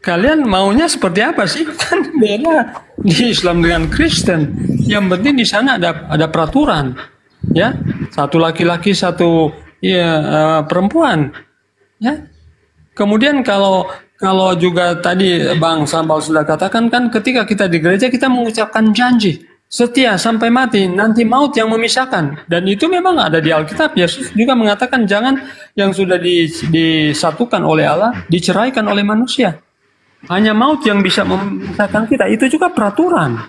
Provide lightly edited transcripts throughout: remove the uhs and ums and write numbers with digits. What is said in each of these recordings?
Kalian maunya seperti apa sih? Kan beda di Islam dengan Kristen. Yang penting di sana ada peraturan, ya. Satu laki-laki, satu ya, perempuan, ya. Kemudian kalau juga tadi Bang Sambal sudah katakan kan, ketika kita di gereja kita mengucapkan janji setia sampai mati, nanti maut yang memisahkan. Dan itu memang ada di Alkitab. Yesus juga mengatakan jangan yang sudah disatukan oleh Allah diceraikan oleh manusia. Hanya maut yang bisa memisahkan kita. Itu juga peraturan.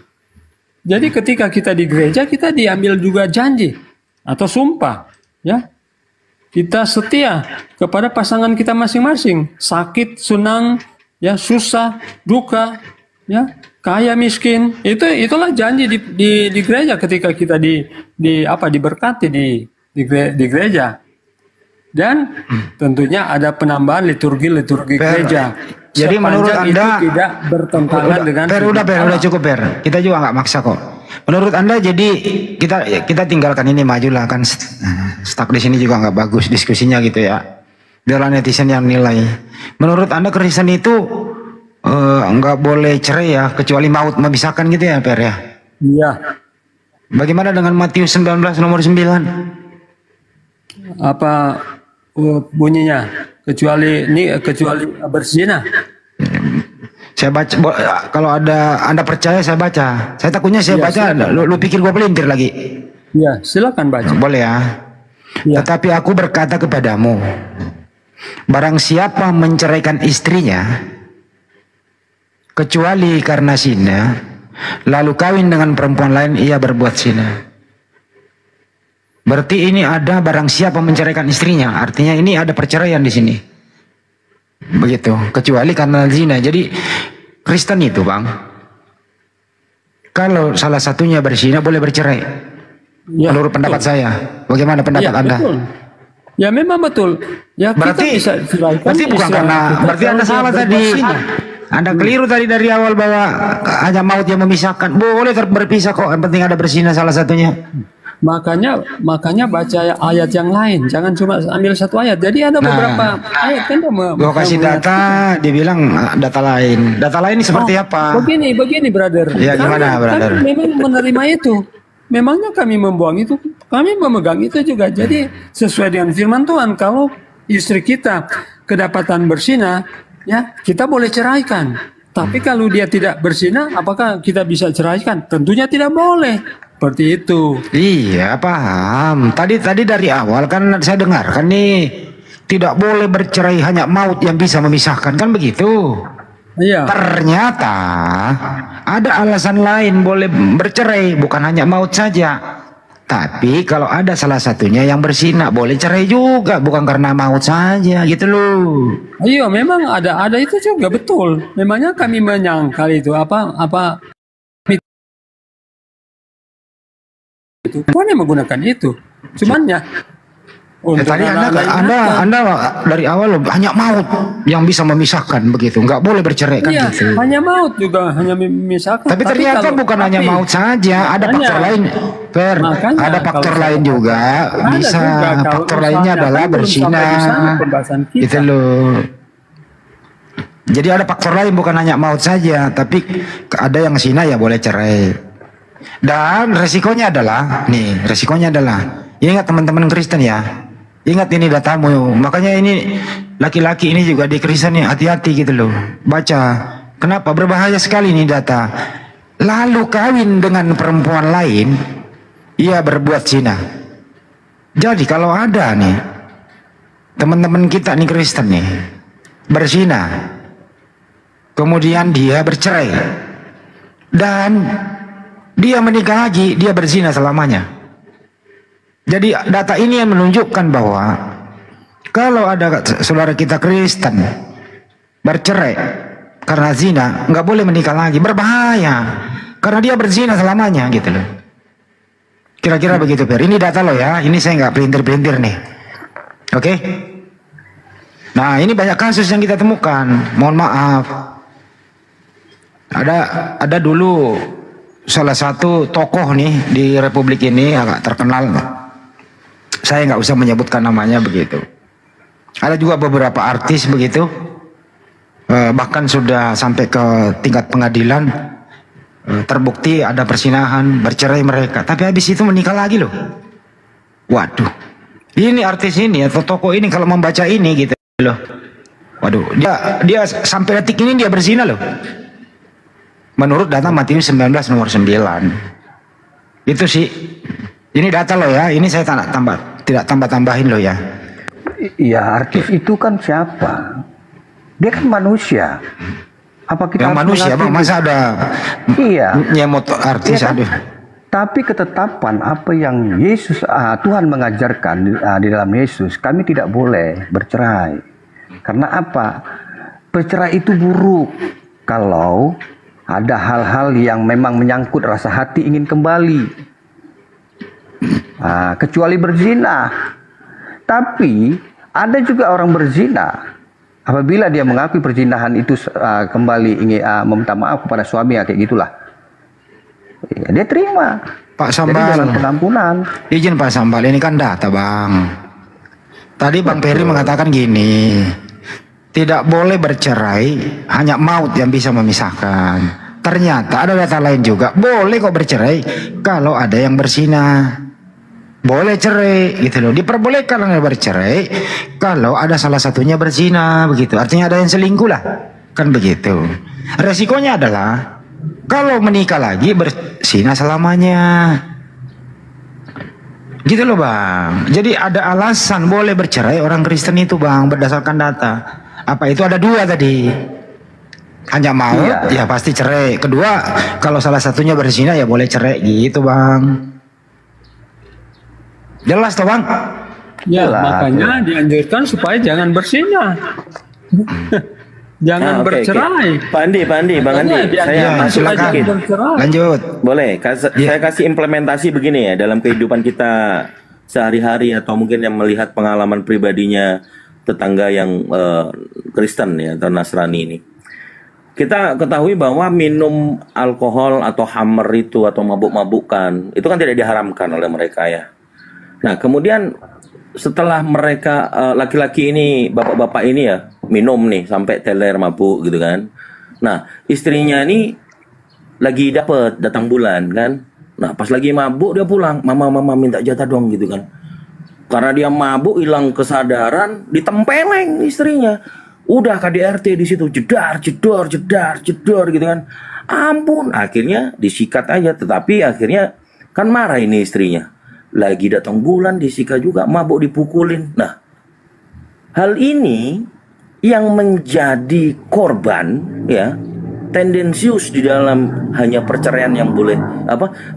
Jadi ketika kita di gereja, kita diambil juga janji atau sumpah, ya. Kita setia kepada pasangan kita masing-masing. Sakit, senang, ya, susah, duka, ya, kaya, miskin. Itulah janji di gereja ketika kita diberkati di gereja. Dan tentunya ada penambahan liturgi gereja. Jadi menurut Anda itu tidak bertentangan dengan udah cukup kita juga nggak maksa kok. Menurut Anda jadi kita tinggalkan ini, majulah kan, stuck di sini juga nggak bagus diskusinya gitu ya. Biarlah netizen yang nilai. Menurut Anda Kristen itu nggak boleh cerai ya, kecuali maut memisahkan gitu ya Per ya? Iya. Bagaimana dengan Matius 19 nomor 9? Apa bunyinya? Kecuali berzina. Saya baca, kalau Anda percaya saya baca. Saya takutnya saya baca, lu pikir gua pelintir lagi. Ya, silakan baca. Boleh ya. Tetapi aku berkata kepadamu, barang siapa menceraikan istrinya, kecuali karena zina, lalu kawin dengan perempuan lain, ia berbuat zina. Berarti ini ada barang siapa menceraikan istrinya, artinya ini ada perceraian di sini. Begitu, kecuali karena zina. Jadi Kristen itu Bang, kalau salah satunya berzina boleh bercerai. Ya, menurut pendapat saya. Bagaimana pendapat Anda? Betul. Ya memang betul. Ya berarti kita bisa ceraikan. Berarti bukan karena, berarti Anda salah tadi. Anda keliru tadi dari awal bahwa hanya maut yang memisahkan. Boleh berpisah kok, yang penting ada berzina salah satunya. Makanya baca ayat yang lain, jangan cuma ambil satu ayat. Jadi ada beberapa ayat kan. Gua kasih data, dia bilang data lain. Data lain ini seperti apa? Begini, brother. Ya gimana, brother? Kami memang menerima itu. Memangnya kami membuang itu, kami memegang itu juga. Jadi sesuai dengan firman Tuhan, kalau istri kita kedapatan berzina, ya kita boleh ceraikan. Tapi kalau dia tidak berzina, apakah kita bisa ceraikan? Tentunya tidak boleh. Seperti itu. Iya, paham. Tadi dari awal kan saya dengar kan nih, tidak boleh bercerai, hanya maut yang bisa memisahkan, kan begitu. Iya. Ternyata ada alasan lain boleh bercerai, bukan hanya maut saja. Tapi kalau ada salah satunya yang berzina, boleh cerai juga, bukan karena maut saja, gitu loh. Iya, memang ada itu juga, betul. Memangnya kami menyangkal itu apa itu boleh menggunakan itu, cuman ya tadi anda dari awal hanya maut yang bisa memisahkan begitu, nggak boleh bercerai kan gitu. Hanya maut juga hanya memisahkan. Tapi ternyata bukan hanya maut saja, ada faktor lain. Ada faktor lain juga, bisa faktor lainnya adalah berzina, gitu loh. Jadi ada faktor lain, bukan hanya maut saja, tapi ada yang zina ya boleh cerai. Dan resikonya adalah, ingat teman-teman Kristen ya, ingat ini datamu. Makanya ini laki-laki ini juga di Kristen nih, hati-hati gitu loh. Baca, kenapa berbahaya sekali ini data. Lalu kawin dengan perempuan lain, ia berbuat zina. Jadi kalau ada nih teman-teman kita nih Kristen nih berzina, kemudian dia bercerai dan dia menikah lagi, dia berzina selamanya. Jadi data ini yang menunjukkan bahwa kalau ada saudara kita Kristen bercerai karena zina, nggak boleh menikah lagi, berbahaya karena dia berzina selamanya gitu loh. Kira-kira begitu Per. Ini data lo ya, ini saya nggak pelintir-pelintir nih. Oke? Nah ini banyak kasus yang kita temukan. Mohon maaf. Ada dulu salah satu tokoh nih di Republik ini agak terkenal, saya nggak usah menyebutkan namanya begitu. Ada juga beberapa artis begitu. bahkan sudah sampai ke tingkat pengadilan, terbukti ada persinahan, bercerai mereka, tapi habis itu menikah lagi loh. Waduh, ini artis ini atau tokoh ini kalau membaca ini gitu loh, waduh, dia sampai detik ini dia berzina loh, menurut data Matius 19 nomor 9. Itu sih, ini data loh ya, ini saya tidak tambah-tambahin loh ya. Iya, artis itu kan siapa? Dia kan manusia. Apa kita yang manusia bang, masa ada nyemot artis ya kan? Aduh. Tapi ketetapan apa yang Yesus Tuhan mengajarkan di dalam Yesus, kami tidak boleh bercerai. Karena apa? Bercerai itu buruk kalau ada hal-hal yang memang menyangkut rasa hati ingin kembali. Kecuali berzina. Tapi ada juga orang berzina, apabila dia mengakui perzinahan itu kembali ingin meminta maaf kepada suami, kayak gitulah, ya, dia terima. Pak Sambal, jadi jalan pengampunan. Izin Pak Sambal, ini kan data bang. Tadi Bang Peri mengatakan gini, tidak boleh bercerai, hanya maut yang bisa memisahkan. Ternyata ada data lain juga, boleh kok bercerai kalau ada yang berzina. Boleh cerai gitu loh, diperbolehkan bercerai kalau ada salah satunya berzina, begitu. Artinya ada yang selingkuh lah, kan begitu. Resikonya adalah kalau menikah lagi berzina selamanya, gitu loh bang. Jadi ada alasan boleh bercerai orang Kristen itu bang, berdasarkan data. Apa itu ada 2 tadi? Hanya mau, ya pasti cerai. Kedua, kalau salah satunya berzina ya boleh cerai, gitu bang. Jelas toh bang? Ya, makanya dianjurkan supaya jangan berzina. Jangan bercerai. Pak Andi, Bang Andi, saya masuk sedikit. Lanjut. Boleh, saya kasih implementasi begini ya, dalam kehidupan kita sehari-hari, atau mungkin yang melihat pengalaman pribadinya tetangga yang Kristen ya, atau Nasrani ini. Kita ketahui bahwa minum alkohol atau hammer itu, atau mabuk-mabukan, itu kan tidak diharamkan oleh mereka ya. Nah, kemudian setelah mereka laki-laki ini, bapak-bapak ini ya, minum nih sampai teler mabuk gitu kan. Nah, istrinya ini lagi datang bulan kan. Nah, pas lagi mabuk dia pulang, mama minta jatah dong gitu kan. Karena dia mabuk, hilang kesadaran, ditempeleng istrinya. Udah KDRT di situ, jedar gitu kan. Ampun, akhirnya disikat aja. Tetapi akhirnya kan marah ini istrinya. Lagi datang bulan disikat juga, mabuk dipukulin. Nah, hal ini yang menjadi korban ya, tendensius di dalam hanya perceraian yang boleh,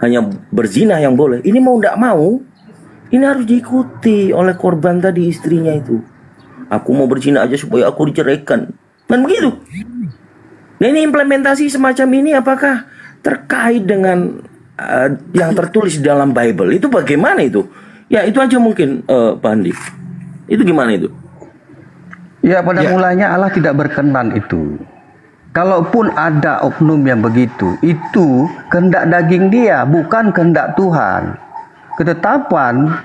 hanya berzina yang boleh. Ini mau tidak mau, ini harus diikuti oleh korban tadi, istrinya itu. Aku mau berzina aja supaya aku diceraikan, kan begitu. Nah, ini implementasi semacam ini apakah terkait dengan yang tertulis di dalam Bible itu bagaimana itu? Ya itu aja mungkin Pak Andi. Itu gimana itu? Ya pada mulanya Allah tidak berkenan itu. Kalaupun ada oknum yang begitu, itu kehendak daging dia, bukan kehendak Tuhan. Ketetapan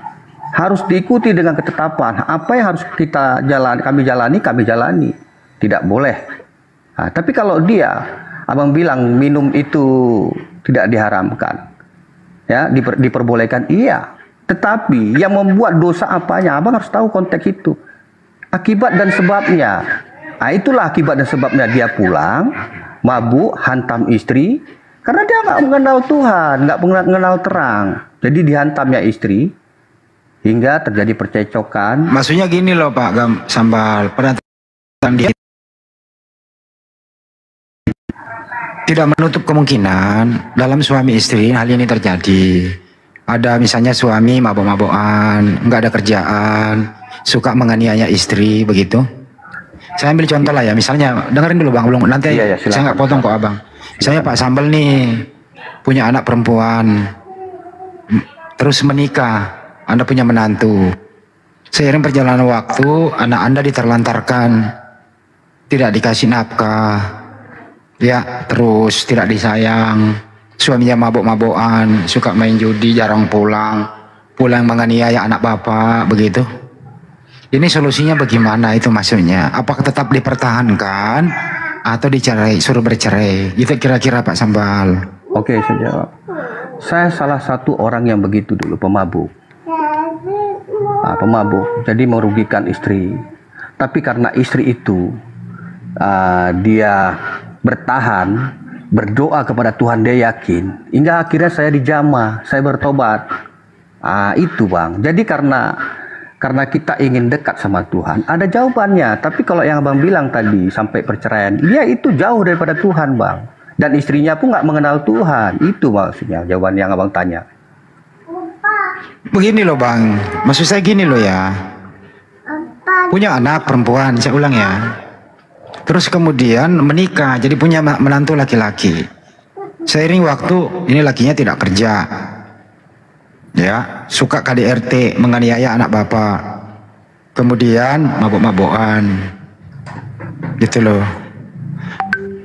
harus diikuti dengan ketetapan. Apa yang harus kami jalani. Tidak boleh. Nah, tapi kalau abang bilang minum itu tidak diharamkan, ya diperbolehkan, iya. Tetapi yang membuat dosa apanya, abang harus tahu konteks itu, akibat dan sebabnya. Nah, itulah akibat dan sebabnya dia pulang mabuk, hantam istri, karena dia nggak mengenal Tuhan, nggak mengenal terang. Jadi dihantamnya istri hingga terjadi percecokan. Maksudnya gini loh Pak Sambal, pada dia tidak menutup kemungkinan dalam suami istri hal ini terjadi. Ada misalnya suami mabok-mabokan, nggak ada kerjaan, suka menganiaya istri, begitu. Saya ambil contoh lah ya, misalnya dengerin dulu bang, belum nanti saya nggak potong kok abang. Misalnya Pak Sambal nih punya anak perempuan, terus menikah, Anda punya menantu. Seiring perjalanan waktu, anak Anda diterlantarkan, tidak dikasih nafkah. Ya, terus tidak disayang, suaminya mabuk-mabukan, suka main judi, jarang pulang menganiaya anak bapak, begitu. Ini solusinya bagaimana itu maksudnya? Apakah tetap dipertahankan atau dicerai, suruh bercerai? Gitu kira-kira Pak Sambal. Oke, saya jawab. Saya salah satu orang yang begitu dulu, pemabuk. Pemabuk, jadi merugikan istri. Tapi karena istri itu dia bertahan, berdoa kepada Tuhan, dia yakin, hingga akhirnya saya dijamah, saya bertobat. Itu Bang. Jadi karena kita ingin dekat sama Tuhan, ada jawabannya. Tapi kalau yang Abang bilang tadi sampai perceraian, dia itu jauh daripada Tuhan Bang. Dan istrinya pun nggak mengenal Tuhan. Itu maksudnya jawaban yang Abang tanya. Begini loh Bang, maksud saya gini loh ya. Punya anak perempuan, saya ulang ya. Terus kemudian menikah, jadi punya menantu laki-laki. Seiring waktu, ini lakinya tidak kerja. Ya, suka KDRT, menganiaya anak bapak. Kemudian mabuk-mabukan. Gitu loh.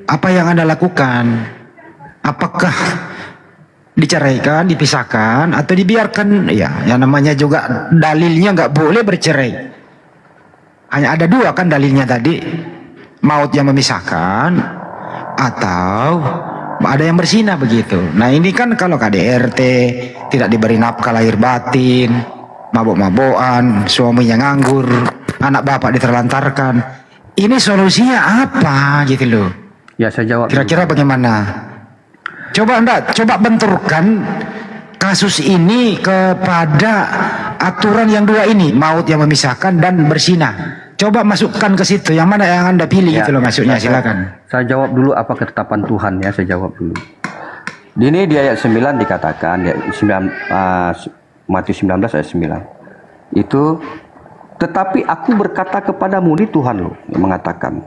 Apa yang Anda lakukan? Apakah diceraikan, dipisahkan, atau dibiarkan? Ya, yang namanya juga dalilnya nggak boleh bercerai. Hanya ada dua kan dalilnya tadi. Maut yang memisahkan, atau ada yang bersinah begitu. Nah ini kan kalau KDRT, tidak diberi nafkah lahir batin, mabuk-mabukan, suaminya nganggur, anak bapak diterlantarkan. Ini solusinya apa gitu loh? Ya saya jawab. Kira-kira bagaimana? Coba benturkan kasus ini kepada aturan yang dua ini, maut yang memisahkan dan bersinah. Coba masukkan ke situ, yang mana yang Anda pilih itu loh maksudnya, silakan. Saya jawab dulu apa ketetapan Tuhan ya, saya jawab dulu. Ini di ayat 9 dikatakan, ya, Matius 19 ayat 9. Itu, tetapi aku berkata kepadamu, ini Tuhan loh yang mengatakan.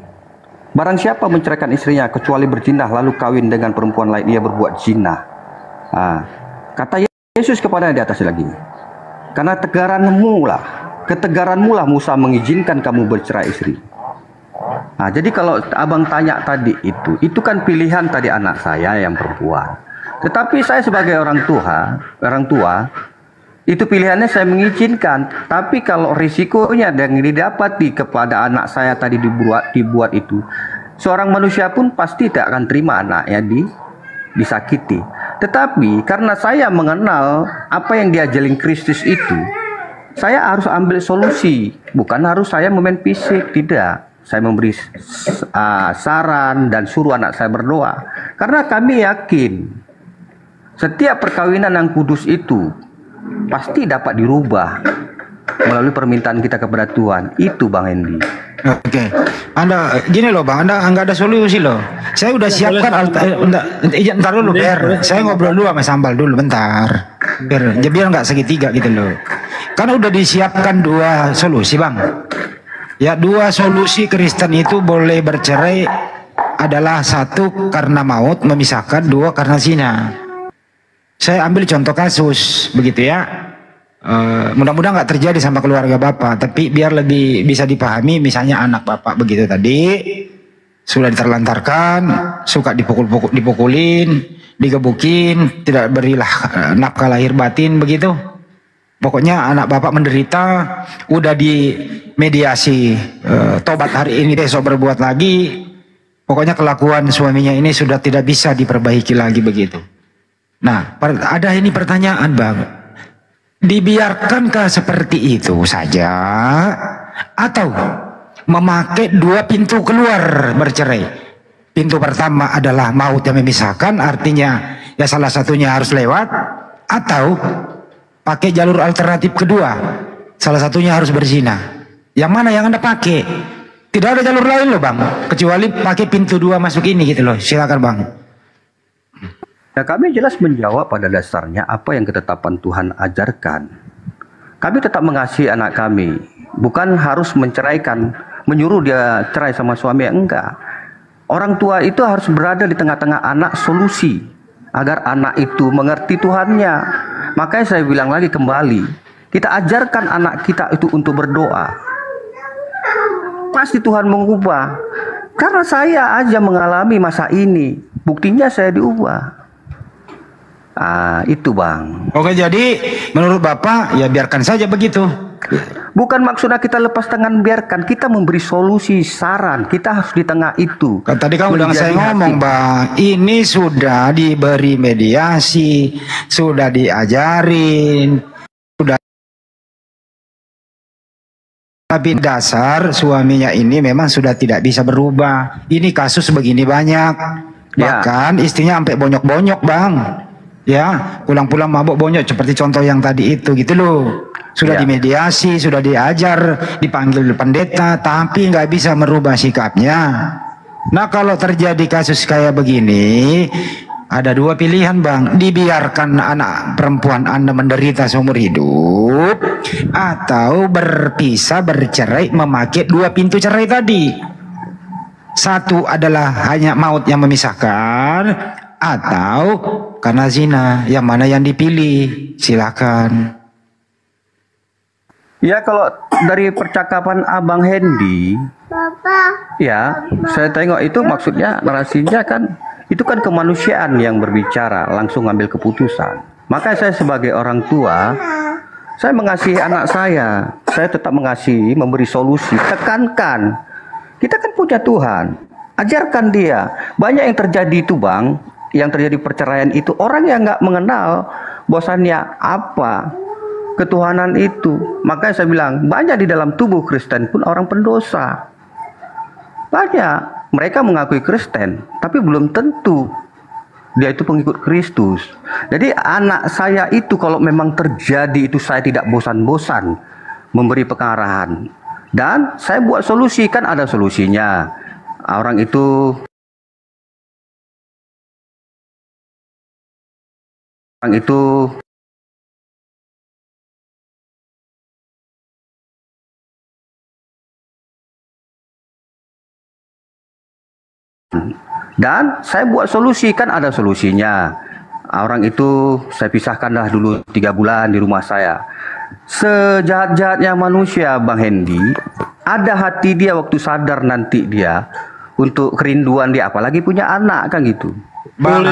Barang siapa menceraikan istrinya kecuali berzinah lalu kawin dengan perempuan lain, ia berbuat zina. Kata Yesus kepadanya di atas lagi, karena ketegaranmu lah Musa mengizinkan kamu bercerai istri. Jadi kalau Abang tanya tadi itu kan pilihan tadi anak saya yang perempuan. Tetapi saya sebagai orang tua, itu pilihannya saya mengizinkan. Tapi kalau risikonya yang didapati kepada anak saya tadi dibuat itu, seorang manusia pun pasti tidak akan terima anaknya disakiti. Tetapi karena saya mengenal apa yang diajarin Kristus itu, saya harus ambil solusi, bukan harus saya memain fisik, tidak. Saya memberi saran dan suruh anak saya berdoa. Karena kami yakin setiap perkawinan yang kudus itu pasti dapat dirubah melalui permintaan kita kepada Tuhan. Itu Bang Hendy. Oke. Anda gini loh Bang, Anda nggak ada solusi loh. Saya udah siapkan bentar dulu biar saya ngobrol dulu sama Sambal dulu bentar. Biar nggak segitiga gitu loh. Karena udah disiapkan dua solusi Bang. Ya, dua solusi Kristen itu boleh bercerai adalah satu karena maut memisahkan, dua karena zina. Saya ambil contoh kasus begitu ya. Mudah-mudahan nggak terjadi sama keluarga bapak, tapi biar lebih bisa dipahami, misalnya anak bapak begitu tadi sudah diterlantarkan, suka dipukulin, digebukin, tidak berilah nafkah lahir batin begitu. Pokoknya anak bapak menderita, udah dimediasi, tobat hari ini besok berbuat lagi. Pokoknya kelakuan suaminya ini sudah tidak bisa diperbaiki lagi begitu. Nah, ada ini pertanyaan Bang. Dibiarkankah seperti itu saja atau memakai dua pintu keluar bercerai? Pintu pertama adalah maut yang memisahkan, artinya ya salah satunya harus lewat, atau pakai jalur alternatif kedua, salah satunya harus berzina. Yang mana yang Anda pakai? Tidak ada jalur lain loh Bang, kecuali pakai pintu dua masuk ini gitu loh. Silakan Bang. Ya, kami jelas menjawab pada dasarnya apa yang ketetapan Tuhan ajarkan. Kami tetap mengasihi anak kami, bukan harus menceraikan, menyuruh dia cerai sama suami, enggak. Orang tua itu harus berada di tengah-tengah anak, solusi agar anak itu mengerti Tuhannya. Makanya saya bilang lagi kembali, kita ajarkan anak kita itu untuk berdoa. Pasti Tuhan mengubah. Karena saya aja mengalami masa ini, buktinya saya diubah. Itu Bang. Oke, jadi menurut Bapak ya biarkan saja begitu. Bukan maksudnya kita lepas tangan, biarkan, kita memberi solusi, saran, kita harus di tengah itu. Tadi kamu udah saya ngomong Bang, ini sudah diberi mediasi, sudah diajarin, sudah, tapi dasar suaminya ini memang sudah tidak bisa berubah. Ini kasus begini banyak, bahkan istrinya sampai bonyok-bonyok Bang. Ya, pulang-pulang mabuk bonyok seperti contoh yang tadi itu gitu loh. Sudah dimediasi, sudah diajar, dipanggil pendeta, tapi nggak bisa merubah sikapnya. Nah, kalau terjadi kasus kayak begini, ada dua pilihan Bang. Dibiarkan anak perempuan Anda menderita seumur hidup, atau berpisah, bercerai, memakai 2 pintu cerai tadi. Satu adalah hanya maut yang memisahkan, atau karena zina. Yang mana yang dipilih? Silakan. Ya, kalau dari percakapan Abang Hendy, ya saya tengok itu maksudnya narasinya kan, itu kan kemanusiaan yang berbicara, langsung ngambil keputusan. Maka saya sebagai orang tua, saya mengasihi anak saya tetap mengasihi, memberi solusi, tekankan. Kita kan punya Tuhan, ajarkan dia. Banyak yang terjadi itu Bang, yang terjadi perceraian itu orang yang nggak mengenal bahwasannya apa ketuhanan itu. Makanya saya bilang, banyak di dalam tubuh Kristen pun orang pendosa. Banyak, mereka mengakui Kristen, tapi belum tentu dia itu pengikut Kristus. Jadi anak saya itu kalau memang terjadi itu, saya tidak bosan-bosan memberi pengarahan. Dan saya buat solusi, kan ada solusinya. Orang itu dan saya buat solusi, kan ada solusinya. Orang itu saya pisahkanlah dulu 3 bulan di rumah saya. Sejahat-jahatnya manusia Bang Hendy, ada hati dia waktu sadar nanti dia untuk kerinduan dia, apalagi punya anak kan gitu. Bang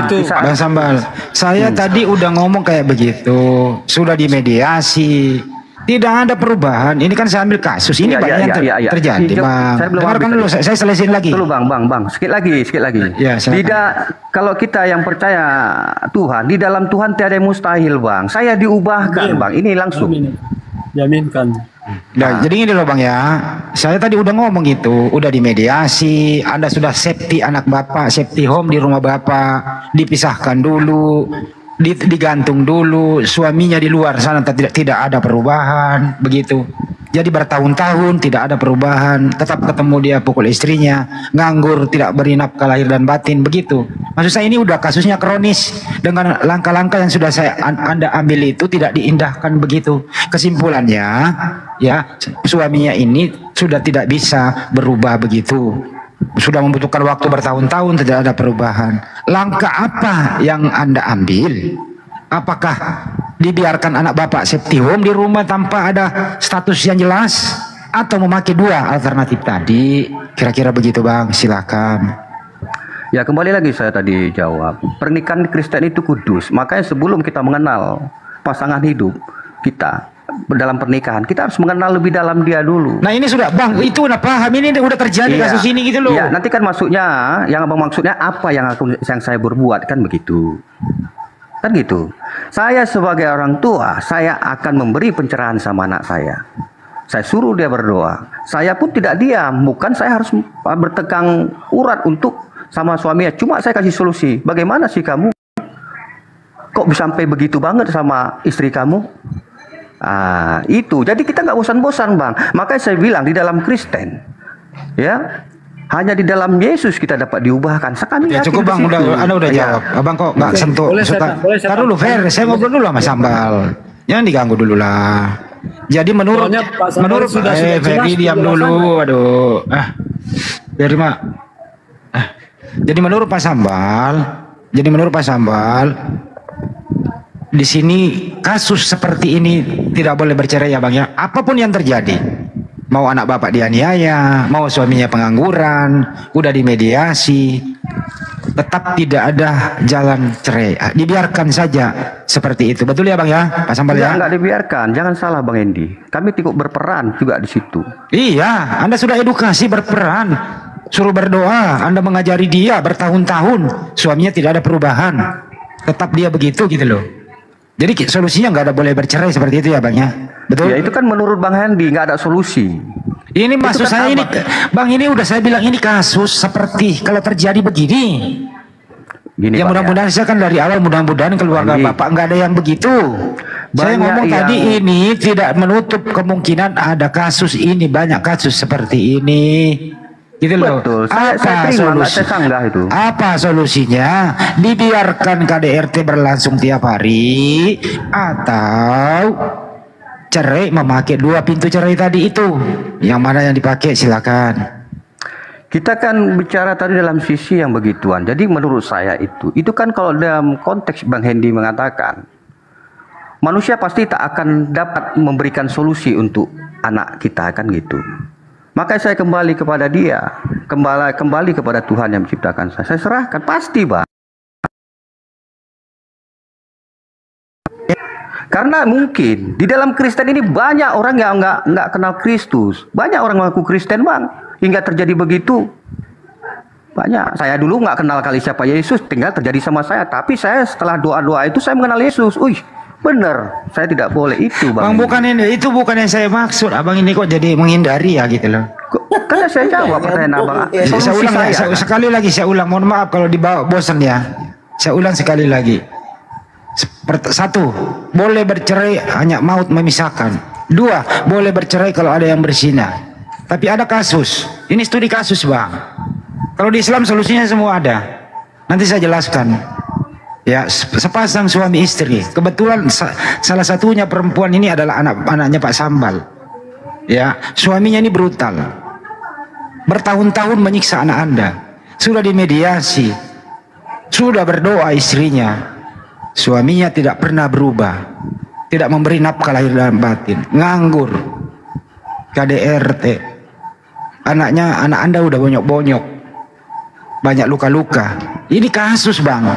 Sambal, saya tadi udah ngomong kayak begitu, sudah dimediasi, tidak ada perubahan. Ini kan saya ambil kasus ini banyak yang terjadi Bang. Dengarkan dulu, saya selesaiin lagi. Dulu Bang, sedikit lagi. Ya, tidak, kalau kita yang percaya Tuhan, di dalam Tuhan tiada yang mustahil Bang. Saya diubahkan Bang, ini langsung. Jaminkan. Nah, jadi ini loh Bang ya, saya tadi udah ngomong gitu, udah dimediasi, Anda sudah safety anak Bapak, safety home di rumah Bapak, dipisahkan dulu, digantung dulu, suaminya di luar sana tidak ada perubahan, begitu. Jadi bertahun-tahun tidak ada perubahan, tetap ketemu dia pukul istrinya, nganggur, tidak beri nafkah lahir dan batin, begitu. Maksud saya ini udah kasusnya kronis, dengan langkah-langkah yang sudah Anda ambil itu tidak diindahkan begitu. Kesimpulannya, ya suaminya ini sudah tidak bisa berubah begitu. Sudah membutuhkan waktu bertahun-tahun tidak ada perubahan. Langkah apa yang Anda ambil? Apakah dibiarkan anak Bapak safety home di rumah tanpa ada status yang jelas, atau memakai 2 alternatif tadi? Kira-kira begitu Bang, silakan. Ya, kembali lagi saya tadi jawab, pernikahan Kristen itu kudus. Makanya sebelum kita mengenal pasangan hidup kita dalam pernikahan, kita harus mengenal lebih dalam dia dulu. Nah ini sudah Bang, itu udah paham, ini udah terjadi kasus ini gitu loh. Iya, nanti kan maksudnya, yang Abang maksudnya apa yang saya berbuat, kan begitu. Kan gitu. Saya sebagai orang tua, saya akan memberi pencerahan sama anak saya. Saya suruh dia berdoa. Saya pun tidak diam, bukan saya harus bertegang urat untuk sama suaminya. Cuma saya kasih solusi. Bagaimana sih kamu? Kok bisa sampai begitu banget sama istri kamu? Itu. Jadi kita nggak bosan-bosan Bang. Makanya saya bilang di dalam Kristen, ya, hanya di dalam Yesus kita dapat diubahkan. Sekarang ya cukup Bang, Anda udah jawab. Abang kok nggak sentuh? Taruh dulu fair, saya ngobrol dulu sama Sambal. Jangan diganggu dulu lah. Jadi menurut Ferdi diam dulu. Aduh. Biar Mak. Jadi menurut Pak Sambal, di sini kasus seperti ini tidak boleh bercerai ya Bang ya. Apapun yang terjadi. Mau anak Bapak dianiaya, mau suaminya pengangguran, udah dimediasi, tetap tidak ada jalan cerai. Dibiarkan saja seperti itu. Betul ya Bang ya? Pak Sambal ya? Enggak dibiarkan. Jangan salah Bang Hendy. Kami ikut berperan juga di situ. Iya, Anda sudah edukasi berperan. Suruh berdoa, Anda mengajari dia bertahun-tahun. Suaminya tidak ada perubahan. Tetap dia begitu gitu loh. Jadi solusinya nggak ada boleh bercerai seperti itu ya Bang ya? Betul? Ya itu kan menurut Bang Hendy nggak ada solusi. Ini maksud kan saya ini, Bang, ini udah saya bilang ini kasus seperti kalau terjadi begini. Gini, ya mudah-mudahan saya kan dari awal mudah-mudahan keluarga Bapak nggak ada yang begitu. Saya ngomong tadi ini tidak menutup kemungkinan ada kasus ini, banyak kasus seperti ini. Gitu loh. Betul. Saya terima, saya sanggah itu. Apa solusinya? Dibiarkan KDRT berlangsung tiap hari atau cerai memakai 2 pintu cerai tadi itu. Yang mana yang dipakai silakan. Kita kan bicara tadi dalam sisi yang begituan. Jadi menurut saya itu kan kalau dalam konteks Bang Hendy mengatakan manusia pasti tak akan dapat memberikan solusi untuk anak kita kan gitu. Maka saya kembali kepada dia, kembali kepada Tuhan yang menciptakan saya. Saya serahkan pasti Bang. Karena mungkin di dalam Kristen ini banyak orang yang nggak kenal Kristus. Banyak orang mengaku Kristen Bang. Hingga terjadi begitu. Banyak. Saya dulu nggak kenal kali siapa Yesus. Tinggal terjadi sama saya. Tapi saya setelah doa-doa itu saya mengenal Yesus. Bener. Saya tidak boleh itu Bang. Bukan ini. Itu bukan yang saya maksud. Abang ini kok jadi menghindari ya gitu loh. Karena saya jawab pertanyaan Abang. Saya ulang ya. Sekali lagi saya ulang. Mohon maaf kalau dibawa bosan ya. Saya ulang sekali lagi. 1. Boleh bercerai hanya maut memisahkan. 2. Boleh bercerai kalau ada yang bersinah. Tapi ada kasus. Ini studi kasus Bang. Kalau di Islam solusinya semua ada. Nanti saya jelaskan. Ya, sepasang suami istri. Kebetulan salah satunya perempuan ini adalah anaknya Pak Sambal. Ya, suaminya ini brutal. Bertahun-tahun menyiksa anak Anda. Sudah dimediasi. Sudah berdoa istrinya. Suaminya tidak pernah berubah. Tidak memberi nafkah lahir dan batin. Nganggur. KDRT. Anak Anda udah bonyok-bonyok. Banyak luka-luka. Ini kasus Bang.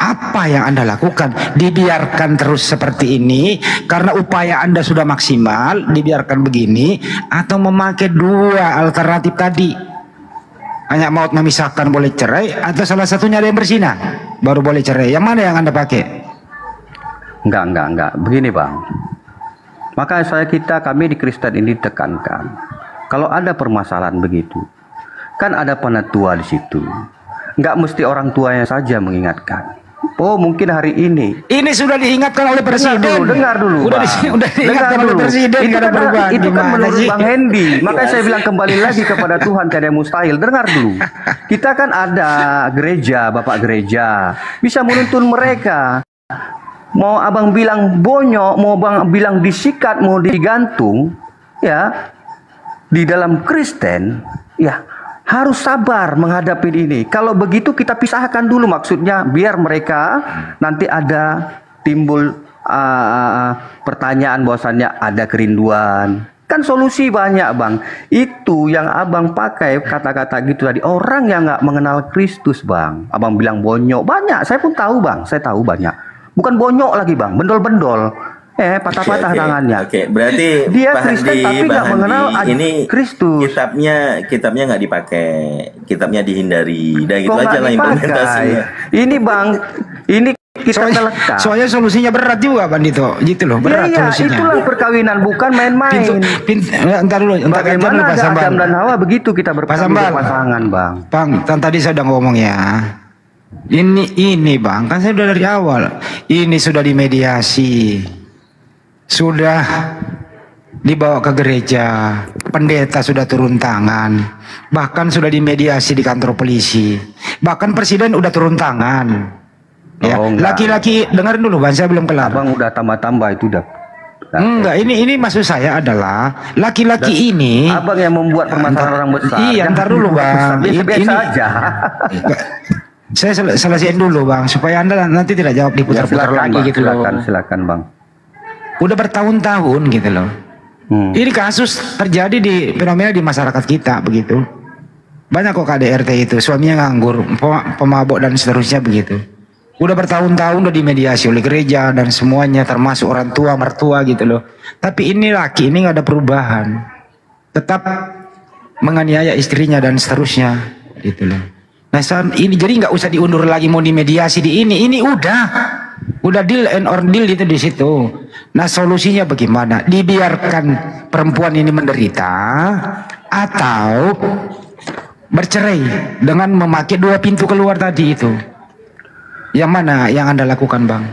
Apa yang Anda lakukan? Dibiarkan terus seperti ini karena upaya Anda sudah maksimal, dibiarkan begini, atau memakai 2 alternatif tadi. Hanya maut memisahkan boleh cerai, atau salah satunya ada yang bersinah baru boleh cerai. Yang mana yang Anda pakai? Enggak. Begini Bang. Maka kami di Kristen ini tekankan. Kalau ada permasalahan begitu, kan ada penatua di situ. Enggak mesti orang tuanya saja mengingatkan. Oh mungkin hari ini. Ini sudah diingatkan oleh Presiden. Dengar dulu. Udah diingatkan oleh Presiden. Itu kan menurut Bang Hendy. Makanya saya bilang kembali lagi kepada Tuhan tiada mustahil. Dengar dulu. Kita kan ada gereja, Bapak gereja. Bisa menuntun mereka. Mau abang bilang bonyok, mau abang bilang disikat, mau digantung. Ya. Di dalam Kristen, ya harus sabar menghadapi ini. Kalau begitu kita pisahkan dulu, maksudnya biar mereka nanti ada timbul pertanyaan bahwasannya ada kerinduan. Kan solusi banyak Bang. Itu yang abang pakai kata-kata gitu tadi. Orang yang nggak mengenal Kristus Bang. Abang bilang bonyok. Banyak, saya pun tahu Bang. Saya tahu banyak. Bukan bonyok lagi Bang, bendol-bendol. Patah-patah tangannya. Berarti dia Kristen tapi nggak mengenal ini Kristus. Kitabnya nggak dipakai, kitabnya dihindari. Dan gitu aja lah implementasinya. Ini Bang, ini kita lekat. Soalnya solusinya berat juga Bang Dito, gitu loh, berat solusinya. Itulah perkawinan, bukan main-main. Entar dulu, bagaimana ada Adam dan Hawa begitu kita berpasangan Bang. Bang, tadi saya udah ngomong ya. Ini Bang, kan saya udah dari awal. Ini sudah dimediasi. Sudah dibawa ke gereja, pendeta sudah turun tangan, bahkan sudah dimediasi di kantor polisi, bahkan presiden udah turun tangan. Ya, laki-laki dengerin dulu Bang, saya belum kelar. Bang udah tambah-tambah itu udah. Enggak, ini maksud saya adalah laki-laki ini. Abang yang membuat permasalahan orang besar. Iya, ntar dulu Bang. Biasa aja. Saya selesaiin dulu Bang, supaya Anda nanti tidak jawab diputar-putar lagi gitu loh. Silakan Bang. Udah bertahun-tahun gitu loh. Ini kasus terjadi di fenomena di masyarakat kita begitu. Banyak kok KDRT itu, suaminya nganggur, pemabok dan seterusnya begitu. Udah bertahun-tahun udah dimediasi oleh gereja dan semuanya, termasuk orang tua, mertua gitu loh. Tapi ini laki ini nggak ada perubahan, tetap menganiaya istrinya dan seterusnya gitu loh. Nah ini jadi nggak usah diundur lagi mau dimediasi di ini udah deal and or deal itu di situ. Nah solusinya bagaimana? Dibiarkan perempuan ini menderita atau bercerai dengan memakai 2 pintu keluar tadi itu. Yang mana yang Anda lakukan, Bang?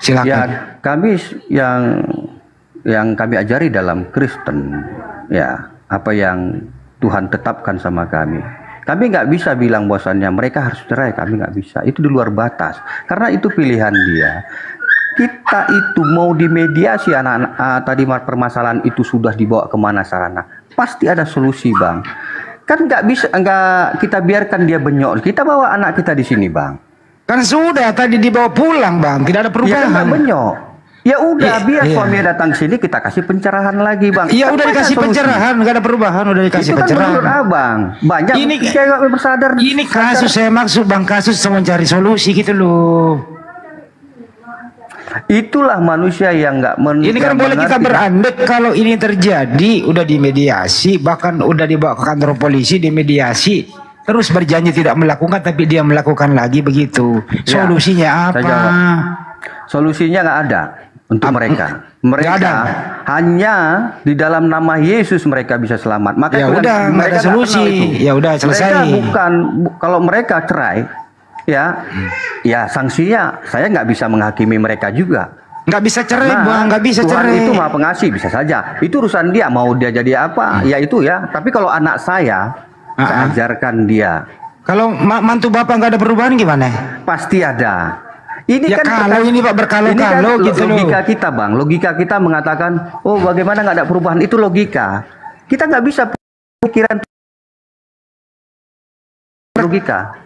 Silakan. Ya, kami yang kami ajari dalam Kristen, ya apa yang Tuhan tetapkan sama kami. Kami nggak bisa bilang bahwasannya mereka harus cerai, kami nggak bisa. Itu di luar batas. Karena itu pilihan dia. Kita itu mau dimediasi anak-anak tadi permasalahan itu sudah dibawa kemana sana. Pasti ada solusi, Bang. Kan nggak bisa, nggak kita biarkan dia benyok. Kita bawa anak kita di sini, Bang. Kan sudah tadi dibawa pulang, Bang. Tidak ada perubahan. Ya kan benyok. Ya udah, biar suami datang sini kita kasih pencerahan lagi, Bang. Iya udah dikasih pencerahan, nggak ada perubahan, udah dikasih itu pencerahan. Itu kan menurut Abang. Banyak ini cewek bersadar. Ini kasus saya maksud, Bang, kasus mencari solusi gitu loh. Itulah manusia yang nggak ini kan boleh kita berandai kalau ini terjadi udah dimediasi, bahkan udah dibawa ke kantor polisi dimediasi, terus berjanji tidak melakukan tapi dia melakukan lagi begitu. Solusinya apa? Solusinya nggak ada untuk mereka. Mereka hanya di dalam nama Yesus mereka bisa selamat. Maka ya udah nggak ada solusi. Ya udah selesai. Mereka kalau mereka cerai. Ya sanksinya saya nggak bisa menghakimi mereka juga. Nggak bisa cerai, Bang, nggak bisa Tuhan cerai. itu Maha Pengasih, bisa saja. Itu urusan dia mau dia jadi apa, ya itu ya. Tapi kalau anak saya ajarkan dia. Kalau mantu bapak nggak ada perubahan gimana? Pasti ada. Ini ya kan kalau ini Pak berkalo-kalo gitu loh. Logika kita, Bang. Logika kita mengatakan, oh bagaimana nggak ada perubahan? Itu logika. Kita nggak bisa pikiran logika.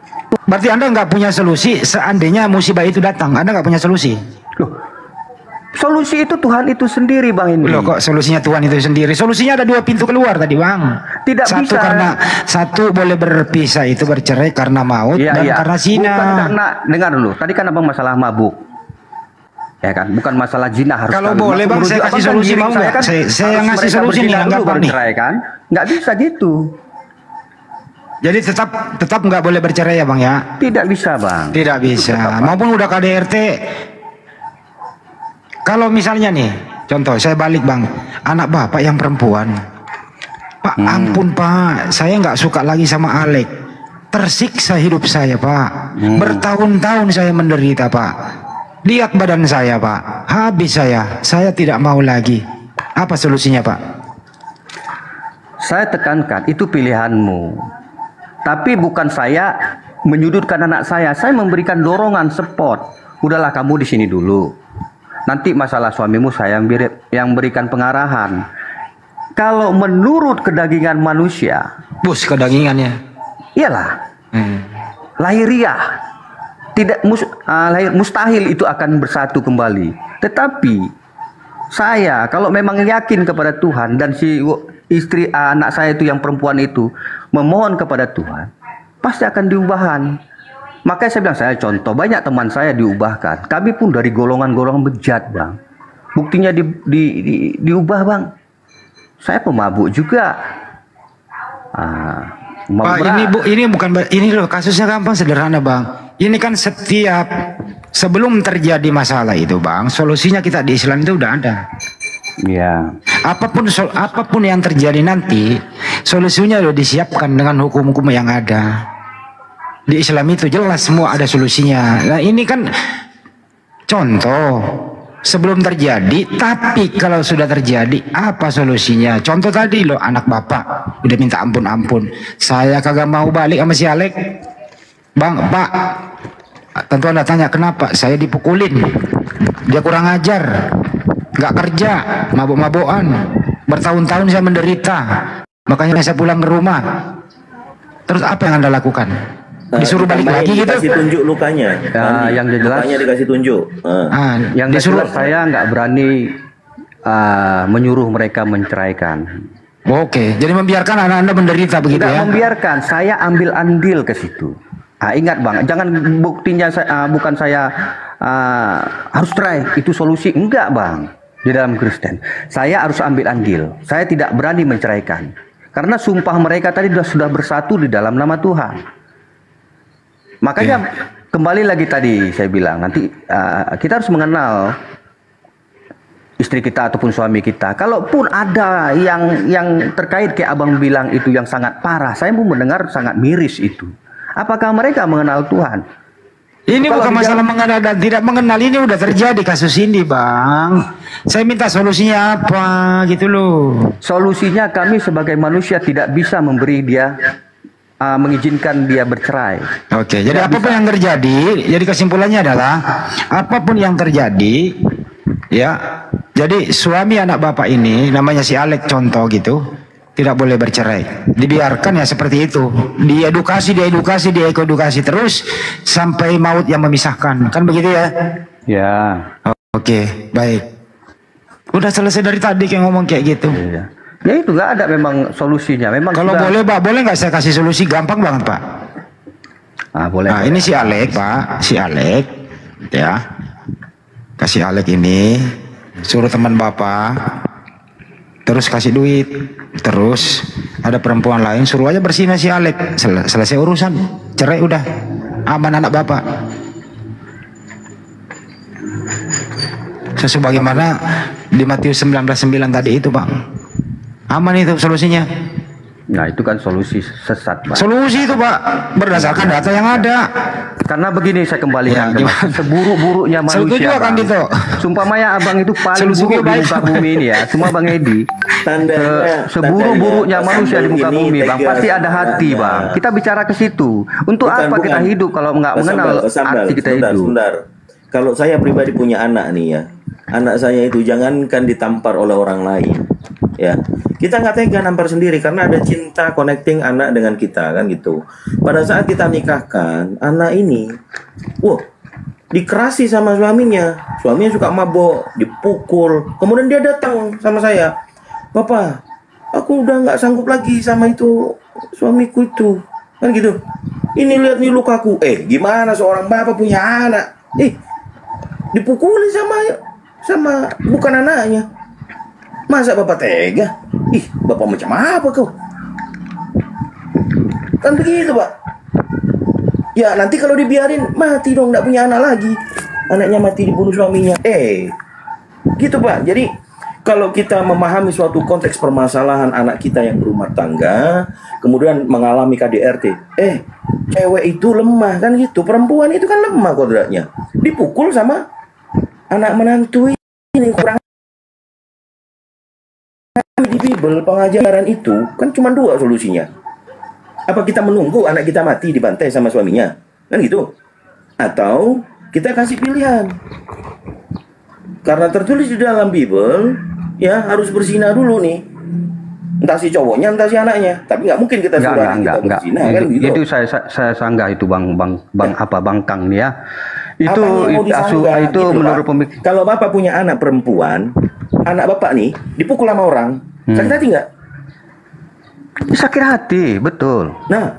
Berarti Anda nggak punya solusi seandainya musibah itu datang. Anda nggak punya solusi. Loh, solusi itu Tuhan itu sendiri, Bang, ini. Loh, kok solusinya Tuhan itu sendiri? Solusinya ada 2 pintu keluar tadi, Bang. Tidak satu bisa. Karena satu boleh berpisah itu bercerai karena maut dan karena zina. Bukan karena, dengar dulu. Tadi kan Abang masalah mabuk. Ya kan, bukan masalah zina harus. Kalau boleh, Bang, saya kasih solusi mau nggak? Saya yang ngasih solusi nih, nggak bercerai kan? Nggak bisa gitu. Jadi tetap nggak boleh bercerai ya, Bang, ya? Tidak bisa, Bang. Tidak bisa. Maupun udah KDRT. Kalau misalnya nih, contoh saya balik, Bang, anak bapak yang perempuan, Pak, ampun Pak, saya nggak suka lagi sama Alek. Tersiksa hidup saya, Pak. Bertahun-tahun saya menderita, Pak. Lihat badan saya, Pak. Habis saya tidak mau lagi. Apa solusinya, Pak? Saya tekankan, itu pilihanmu. Tapi bukan saya menyudutkan anak saya. Saya memberikan dorongan, support. Udahlah kamu di sini dulu. Nanti masalah suamimu saya yang berikan pengarahan. Kalau menurut kedagingan manusia, bus kedagingannya. Iyalah. Lahiriah. Tidak mustahil itu akan bersatu kembali. Tetapi saya kalau memang yakin kepada Tuhan dan si istri anak saya itu yang perempuan itu memohon kepada Tuhan, pasti akan diubahkan. Makanya saya bilang, saya contoh banyak teman saya diubahkan. Kami pun dari golongan-golongan bejat, Bang. Buktinya diubah, Bang. Saya pemabuk juga. Pak, ini bukan ini loh kasusnya gampang sederhana, Bang. Ini kan setiap sebelum terjadi masalah itu, Bang, solusinya kita di Islam itu udah ada. Ya. Apapun yang terjadi nanti, solusinya sudah disiapkan dengan hukum-hukum yang ada. Di Islam itu jelas semua ada solusinya. Nah, ini kan contoh sebelum terjadi, tapi kalau sudah terjadi apa solusinya? Contoh tadi loh, anak bapak udah minta ampun, saya kagak mau balik sama si Alek. Bang, Pak, tentu Anda tanya kenapa? Saya dipukulin, dia kurang ajar, nggak kerja, mabuk-mabukan, bertahun-tahun saya menderita, makanya saya pulang ke rumah. Terus apa yang Anda lakukan? Disuruh balik lagi gitu? Dikasih tunjuk lukanya. Yang jelas lukanya dikasih tunjuk. Yang disuruh saya nggak berani menyuruh mereka menceraikan. Oke, jadi membiarkan anak Anda menderita begitu Tidak ya? membiarkan, saya ambil andil ke situ. Ingat bang, jangan buktinya bukan saya harus cerai, itu solusi. Enggak bang, di dalam Kristen. Saya harus ambil andil, saya tidak berani menceraikan. Karena sumpah mereka tadi sudah bersatu di dalam nama Tuhan. Makanya kembali lagi tadi saya bilang, nanti kita harus mengenal istri kita ataupun suami kita. Kalaupun ada yang terkait kayak abang bilang itu yang sangat parah, saya pun mendengar sangat miris itu. Apakah mereka mengenal Tuhan? Ini bukan masalah mengenal dan tidak mengenal, ini udah terjadi kasus ini bang. Saya minta solusinya apa gitu loh. Solusinya kami sebagai manusia tidak bisa memberi dia mengizinkan dia bercerai. Oke, jadi apapun yang terjadi, jadi kesimpulannya adalah apapun yang terjadi, ya. Jadi suami anak bapak ini namanya si Alek contoh gitu, tidak boleh bercerai. Dibiarkan ya seperti itu. Diedukasi terus sampai maut yang memisahkan. Kan begitu ya? Ya. Oke, baik. Udah selesai dari tadi kayak ngomong kayak gitu. Ya, ya itu nggak ada memang solusinya. Memang kalau boleh Pak, boleh nggak saya kasih solusi gampang banget Pak? Boleh. Nah, ini si Alek Pak, si Alek, ya. Kasih Alek ini, suruh teman bapak, terus kasih duit, terus ada perempuan lain, suruh aja bersihnya si Alek, selesai urusan, cerai udah, aman anak bapak. Sebagaimana di Matius 19:9 tadi itu Bang, aman itu solusinya. Nah itu kan solusi sesat Pak. Solusi itu Pak, berdasarkan data yang ada. Karena begini saya kembalikan seburuk-buruknya manusia kan gitu. Sumpah maya abang itu paling buruk di muka bumi ini ya. Cuma Bang Edi, seburuk-buruknya manusia di muka bumi Bang, pasti ada hati Bang. Kita bicara ke situ. Untuk apa kita hidup kalau nggak mengenal arti kita hidup? Kalau saya pribadi punya anak nih ya, anak saya itu jangankan ditampar oleh orang lain, ya. Kita nggak tega nampar sendiri karena ada cinta connecting anak dengan kita kan gitu. Pada saat kita nikahkan anak ini, dikerasi sama suaminya suka mabok, dipukul. Kemudian dia datang sama saya, "Papa, aku udah nggak sanggup lagi sama itu suamiku itu," kan gitu. "Ini lihat nih lukaku." Gimana seorang bapak punya anak, dipukuli sama bukan anaknya. Masa bapak tega? Bapak macam apa kau? Kan begitu Pak. Ya nanti kalau dibiarin mati dong, nggak punya anak lagi. Anaknya mati dibunuh suaminya. Gitu Pak. Jadi kalau kita memahami suatu konteks permasalahan anak kita yang berumah tangga, kemudian mengalami KDRT, cewek itu lemah kan gitu. Perempuan itu kan lemah kodratnya. Dipukul sama anak menantu ini kurang. Di Bible pengajaran itu kan cuma dua solusinya. Apa kita menunggu anak kita mati dibantai sama suaminya, kan gitu? Atau kita kasih pilihan. Karena tertulis di dalam Bible, ya harus berzina dulu nih. Entah si cowoknya, entah si anaknya. Tapi nggak mungkin kita suruh kita berzina kan gitu. Itu saya sanggah itu bang Kang nih ya. Itu gitu, menurut pemikir. Kalau bapak punya anak perempuan, anak bapak nih dipukul sama orang, sakit hati nggak? Sakit hati, betul. Nah,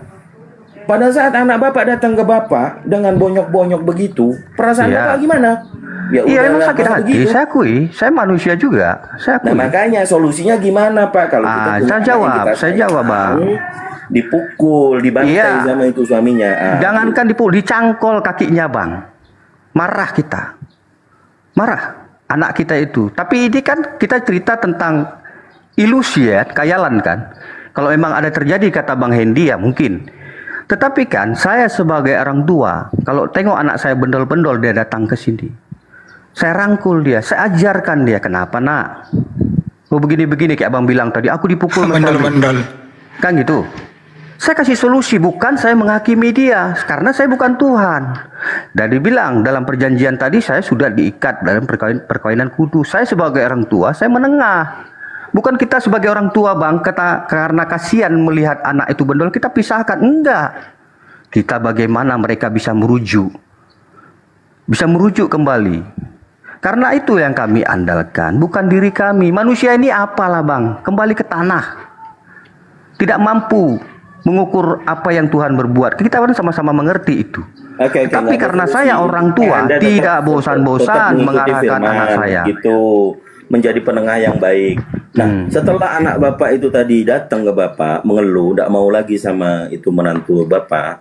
pada saat anak bapak datang ke bapak dengan bonyok-bonyok begitu, perasaan bapak gimana? Iya emang sakit hati, begitu. Saya akui, saya manusia juga. Nah makanya solusinya gimana Pak? Kalau kita saya jawab Bang. Dipukul, dibantai sama itu suaminya. Jangankan dipukul, dicangkol kakinya Bang. Marah kita, marah anak kita itu. Tapi ini kan kita cerita tentang ilusi ya, khayalan kan. Kalau memang ada terjadi kata Bang Hendy ya mungkin. Tetapi kan saya sebagai orang tua, kalau tengok anak saya bendol-bendol dia datang ke sini, saya rangkul dia, saya ajarkan dia, kenapa nak? Begini-begini kayak Abang bilang tadi, aku dipukul bendol-bendol. Kan gitu. Saya kasih solusi, bukan saya menghakimi dia, karena saya bukan Tuhan. Dan dibilang dalam perjanjian tadi saya sudah diikat dalam perkawinan kudus. Saya sebagai orang tua, saya menengah. Bukan kita sebagai orang tua Bang, karena kasihan melihat anak itu bendol, kita pisahkan. Enggak. Kita bagaimana mereka bisa merujuk. Bisa merujuk kembali. Karena itu yang kami andalkan, bukan diri kami. Manusia ini apalah Bang, kembali ke tanah. tidak mampu mengukur apa yang Tuhan berbuat. Kita kan sama-sama mengerti itu. Tapi karena saya orang tua tidak bosan-bosan mengarahkan anak saya. Gitu, menjadi penengah yang baik. Nah, setelah anak bapak itu tadi datang ke bapak mengeluh, tidak mau lagi sama itu menantu bapak.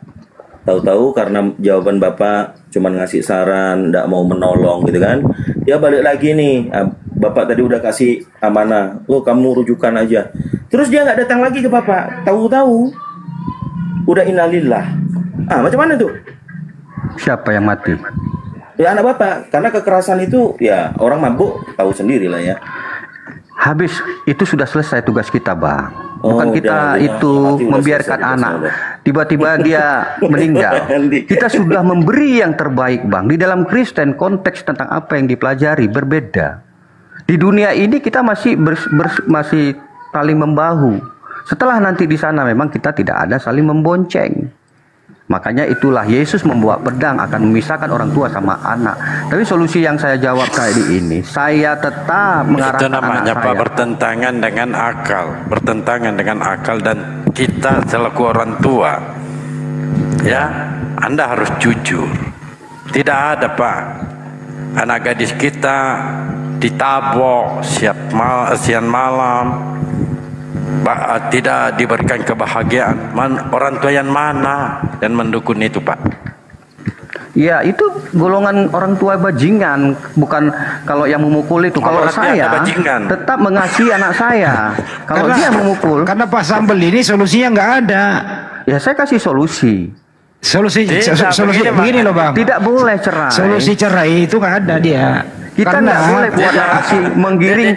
Tahu-tahu karena jawaban bapak cuma ngasih saran, tidak mau menolong gitu kan. Dia balik lagi nih, bapak tadi udah kasih amanah, oh kamu rujukan aja. Terus dia nggak datang lagi ke bapak. Tahu-tahu udah innalillah. Macam mana tuh? Siapa yang mati? Ya anak bapak, karena kekerasan itu ya orang mabuk tahu sendiri lah ya. Habis itu sudah selesai tugas kita, Bang. Bukan kita itu membiarkan anak tiba-tiba dia meninggal. Kita sudah memberi yang terbaik, Bang. Di dalam Kristen konteks tentang apa yang dipelajari berbeda. Di dunia ini kita masih masih saling membahu. Setelah nanti di sana memang kita tidak ada saling membonceng. Makanya itulah Yesus membawa pedang akan memisahkan orang tua sama anak. Tapi solusi yang saya jawab tadi ini, saya tetap mengarahkan anak saya. Pak, bertentangan dengan akal dan kita selaku orang tua, ya, Anda harus jujur. Tidak ada Pak, anak gadis kita ditabok siang malam. Tidak diberikan kebahagiaan. Orang tua yang mana dan mendukung itu Pak? Ya itu golongan orang tua bajingan. Bukan kalau yang memukul itu. Kalau saya tetap mengasihi anak saya. Kalau dia memukul. Karena Pak Sambel ini solusinya nggak ada. Ya saya kasih solusi. Solusi begini loh Bang. Tidak boleh cerai. Solusi cerai itu nggak ada dia. Kita nggak boleh buat narasi menggiring.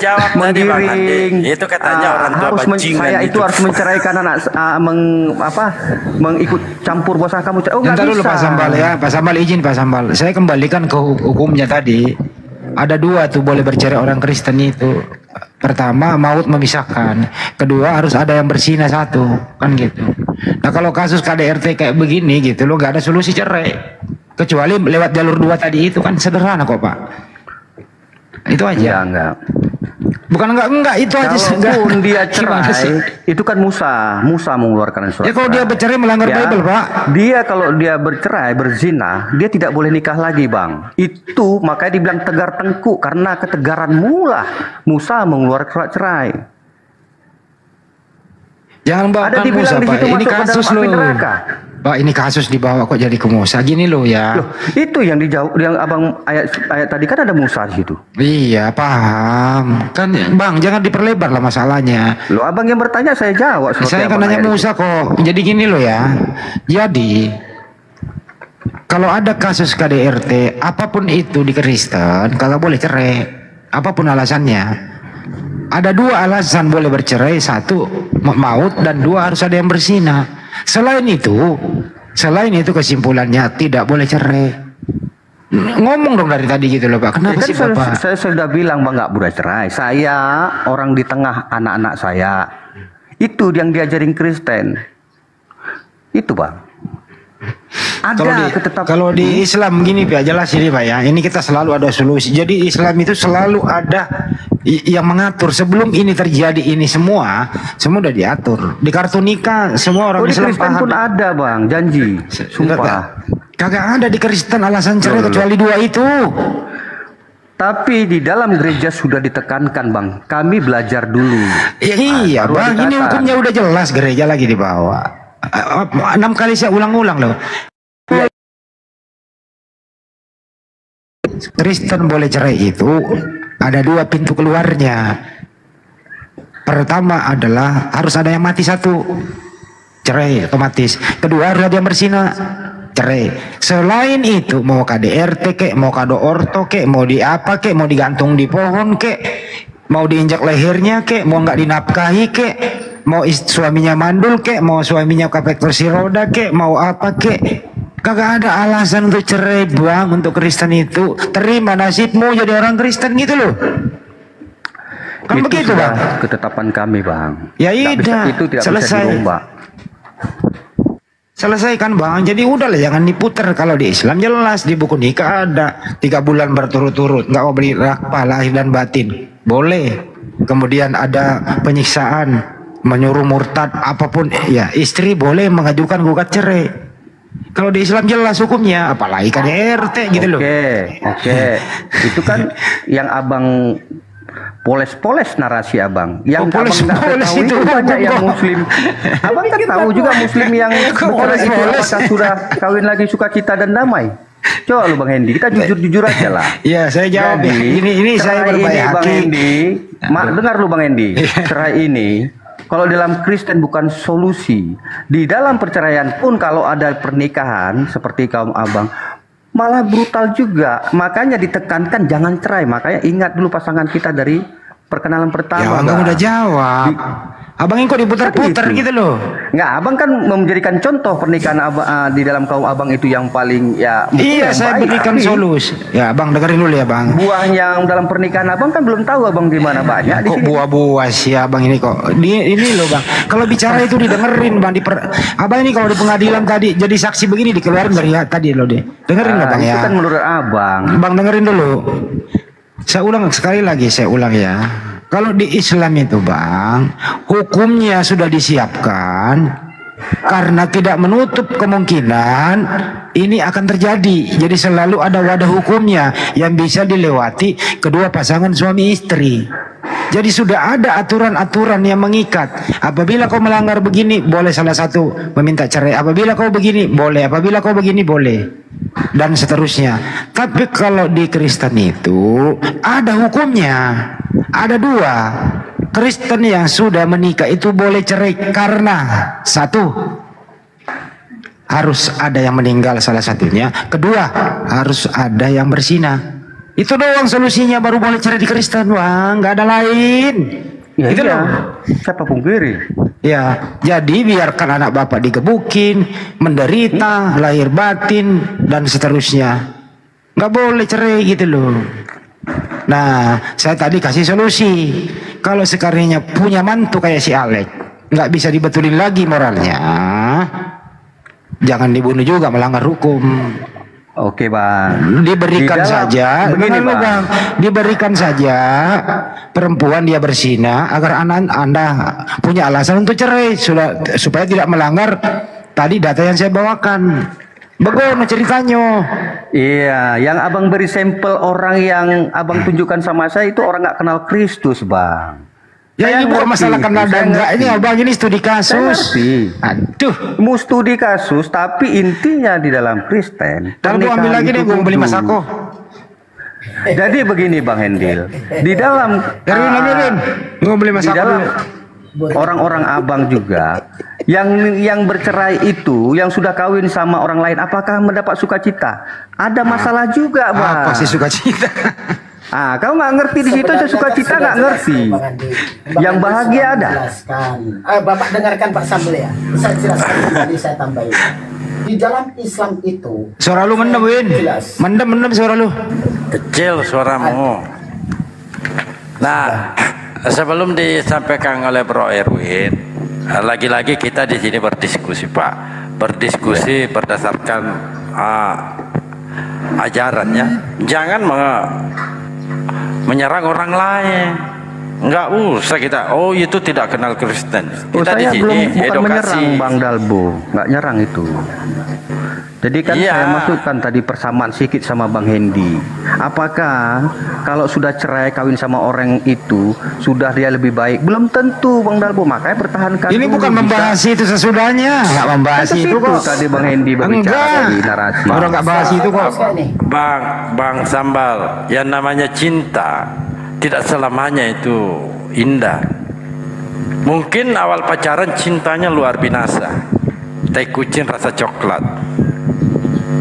Itu katanya orang tua bajingan. Saya itu harus menceraikan anak, mengikut campur bosan kamu. Oh nggak bisa. Dulu Pak Sambal ya, Pak Sambal izin Pak Sambal. Saya kembalikan ke hukumnya tadi. Ada dua tuh boleh bercerai orang Kristen itu. Pertama maut memisahkan. Kedua harus ada yang berzina satu, kan gitu. Nah kalau kasus KDRT kayak begini gitu, lo nggak ada solusi cerai. Kecuali lewat jalur dua tadi itu kan sederhana kok Pak. Itu aja. Ya, enggak. Bukan enggak itu aja. Kalaupun dia cerai, itu kan Musa mengeluarkan surat. Ya kalau dia bercerai melanggar Bible, Pak. Dia kalau dia bercerai, berzina, dia tidak boleh nikah lagi, Bang. Itu makanya dibilang tegar tengkuk karena ketegaran mula Musa mengeluarkan surat cerai. Jangan bawa Musa, Pak. Ini kasus loh. Pak, ini kasus dibawa kok jadi ke Musa gini loh ya. Loh, itu yang dijawab yang Abang ayat tadi kan ada Musa di situ. Iya, paham. Kan Bang, jangan diperlebar lah masalahnya. Loh, Abang yang bertanya saya jawab. Saya kan nanya Musa kok. Jadi gini loh ya. Jadi kalau ada kasus KDRT apapun itu di Kristen, kagak boleh cerai. Apapun alasannya. Ada dua alasan boleh bercerai, satu maut dan dua harus ada yang berzina. Selain itu kesimpulannya tidak boleh cerai. Ngomong dong dari tadi gitu loh Pak. Kenapa sih Bapak? Saya sudah bilang Bang nggak boleh cerai. Saya orang di tengah anak-anak saya. Itu yang diajarin Kristen. Itu Bang. Kalau di Islam gini Pak, jelas ini Pak ya. Ini kita selalu ada solusi. Jadi Islam itu selalu ada yang mengatur. Sebelum ini terjadi ini semua udah diatur. Di kartu nikah semua orang Islam paham. Pun ada Bang, janji. Sumpah. Kagak ada di Kristen alasan cerai kecuali dua itu. Tapi di dalam gereja sudah ditekankan Bang. Kami belajar dulu. Iya Bang, ini hukumnya udah jelas, gereja lagi dibawa. 6 kali saya ulang-ulang loh. Kristen boleh cerai itu ada dua pintu keluarnya. Pertama adalah harus ada yang mati satu, cerai otomatis. Kedua harus ada yang berzina, cerai. Selain itu mau KDRT kek, mau kado orto kek, mau di apa kek, mau digantung di pohon kek, mau diinjak lehernya kek, mau nggak dinafkahi kek, mau suaminya mandul kek, mau suaminya kapek kursi roda kek, mau apa kek. Kagak ada alasan untuk cerai Bang. Untuk Kristen itu terima nasibmu jadi orang Kristen gitu loh. Kan itu begitu Bang. Ketetapan kami Bang. Ya iya, itu tidak selesai. Bisa dirombak. Selesai kan Bang. Jadi udahlah jangan diputer. Kalau di Islam jelas di buku nikah ada 3 bulan berturut-turut nggak mau beli rakpah lahir dan batin boleh. Kemudian ada penyiksaan menyuruh murtad apapun, ya istri boleh mengajukan gugat cerai. Kalau di Islam jelas hukumnya, apalagi kan RT gitu loh. Oke. Itu kan yang abang poles-poles narasi abang. Yang abang nggak tahu itu banyak yang muslim. Abang kan tahu juga muslim yang bercerai itu apakah sudah kawin lagi sukacita dan damai? Coba lu Bang Hendy, kita jujur-jujur aja lah. Iya, saya jawab. Jadi, ini saya berbaik Bang hati. Hendy, dengar lu Bang Hendy, cerai ini kalau dalam Kristen bukan solusi. Di dalam perceraian pun kalau ada pernikahan seperti kaum abang malah brutal juga. Makanya ditekankan jangan cerai. Makanya ingat dulu pasangan kita dari perkenalan pertama. Ya, abang udah jawab. Abang ini kok diputar-putar gitu loh. Nggak, abang kan menjadikan contoh pernikahan abang, di dalam kaum abang itu yang paling ya. Iya, saya berikan solusi. Ya, abang dengerin dulu ya, bang. Buah yang dalam pernikahan abang kan belum tahu abang di mana banyak. Kok buah-buah sih abang ini kok? Ini loh bang. Kalau bicara itu didengerin bang. Abang ini kalau di pengadilan tadi jadi saksi begini dikeluarin dari tadi loh deh. Dengerin lah bang itu ya. Itu kan menurut abang. Bang dengerin dulu. Saya ulang sekali lagi, saya ulang ya. Kalau di Islam itu bang, hukumnya sudah disiapkan karena tidak menutup kemungkinan ini akan terjadi. Jadi selalu ada wadah hukumnya yang bisa dilewati kedua pasangan suami istri. Jadi sudah ada aturan-aturan yang mengikat. Apabila kau melanggar begini, boleh salah satu meminta cerai. Apabila kau begini, boleh. Apabila kau begini, boleh. Dan seterusnya. Tapi kalau di Kristen itu ada hukumnya. Ada dua. Kristen yang sudah menikah itu boleh cerai karena satu, harus ada yang meninggal salah satunya. Kedua, harus ada yang bersinah. Itu doang solusinya, baru boleh cerai di Kristen, bang. Nggak ada lain. Ya, itu iya. loh. Siapa pungkiri? Ya, jadi biarkan anak bapak digebukin, menderita, lahir batin dan seterusnya. Nggak boleh cerai gitu loh. Nah, saya tadi kasih solusi. Kalau sekalinya punya mantu kayak si Alek, nggak bisa dibetulin lagi moralnya, jangan dibunuh juga, melanggar hukum. Oke bang. Diberikan saja, begini bang, diberikan saja perempuan dia bersinah agar anak Anda punya alasan untuk cerai, supaya tidak melanggar tadi data yang saya bawakan. Begono ceritanya. Iya, yang abang beri sampel orang yang abang tunjukkan sama saya itu orang nggak kenal Kristus, bang. Ya ini bukan masalah kenal dan enggak, ini abang ini studi kasus. Aduh, mau studi kasus, tapi intinya di dalam Kristen. Dan gue ambil lagi deh, gue mau beli masako. Jadi begini bang Hendil, di dalam gue beli masako. Di dalam orang-orang abang juga yang bercerai itu, yang sudah kawin sama orang lain, apakah mendapat sukacita? Ada masalah juga, bang. Apa sih sukacita? Ah, kau nggak ngerti di situ, saya sukacita nggak ngerti. Yang bahagia ada. Bapak dengarkan Pak Sambel ya. Saya jelaskan tadi, saya tambahin. Di dalam Islam itu. Suara lu mendem, Win. Mendem suara lu. Kecil suaramu. Nah, sebelum disampaikan oleh Bro Erwin, lagi-lagi kita di sini berdiskusi Pak, berdiskusi berdasarkan ajarannya. Jangan menyerang orang lain. Enggak usah kita. Oh itu tidak kenal Kristen. Kita di sini bukan menyerang Bang Dalbo, nggak nyerang itu. Jadi kan saya masukkan tadi persamaan sedikit sama Bang Hendy. Apakah kalau sudah cerai kawin sama orang itu sudah dia lebih baik? Belum tentu Bang Dalbo, makanya pertahankan. Ini bukan membahas itu sesudahnya, nggak membahas itu kok. Tadi Bang Hendy berbicara di narasi. Orang nggak bahas itu kok. Bang Sambal, yang namanya cinta tidak selamanya itu indah. Mungkin awal pacaran cintanya luar binasa, tai kucing rasa coklat.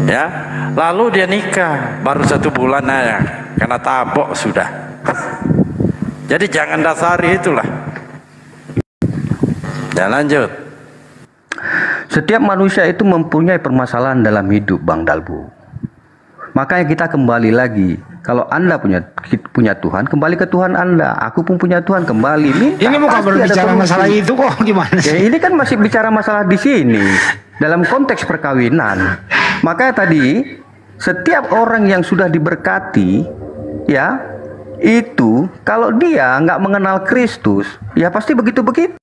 Ya, lalu dia nikah baru 1 bulan aja karena tabok sudah. Jadi jangan dasari itulah. Dan lanjut. Setiap manusia itu mempunyai permasalahan dalam hidup Bang Dalbo. Makanya kita kembali lagi. Kalau Anda punya Tuhan, kembali ke Tuhan Anda. Aku pun punya Tuhan, kembali. Minta, ini bukan berbicara masalah itu kok, gimana sih? Ya, ini kan masih bicara masalah di sini dalam konteks perkawinan. Makanya tadi setiap orang yang sudah diberkati, ya itu kalau dia nggak mengenal Kristus, ya pasti begitu-begitu.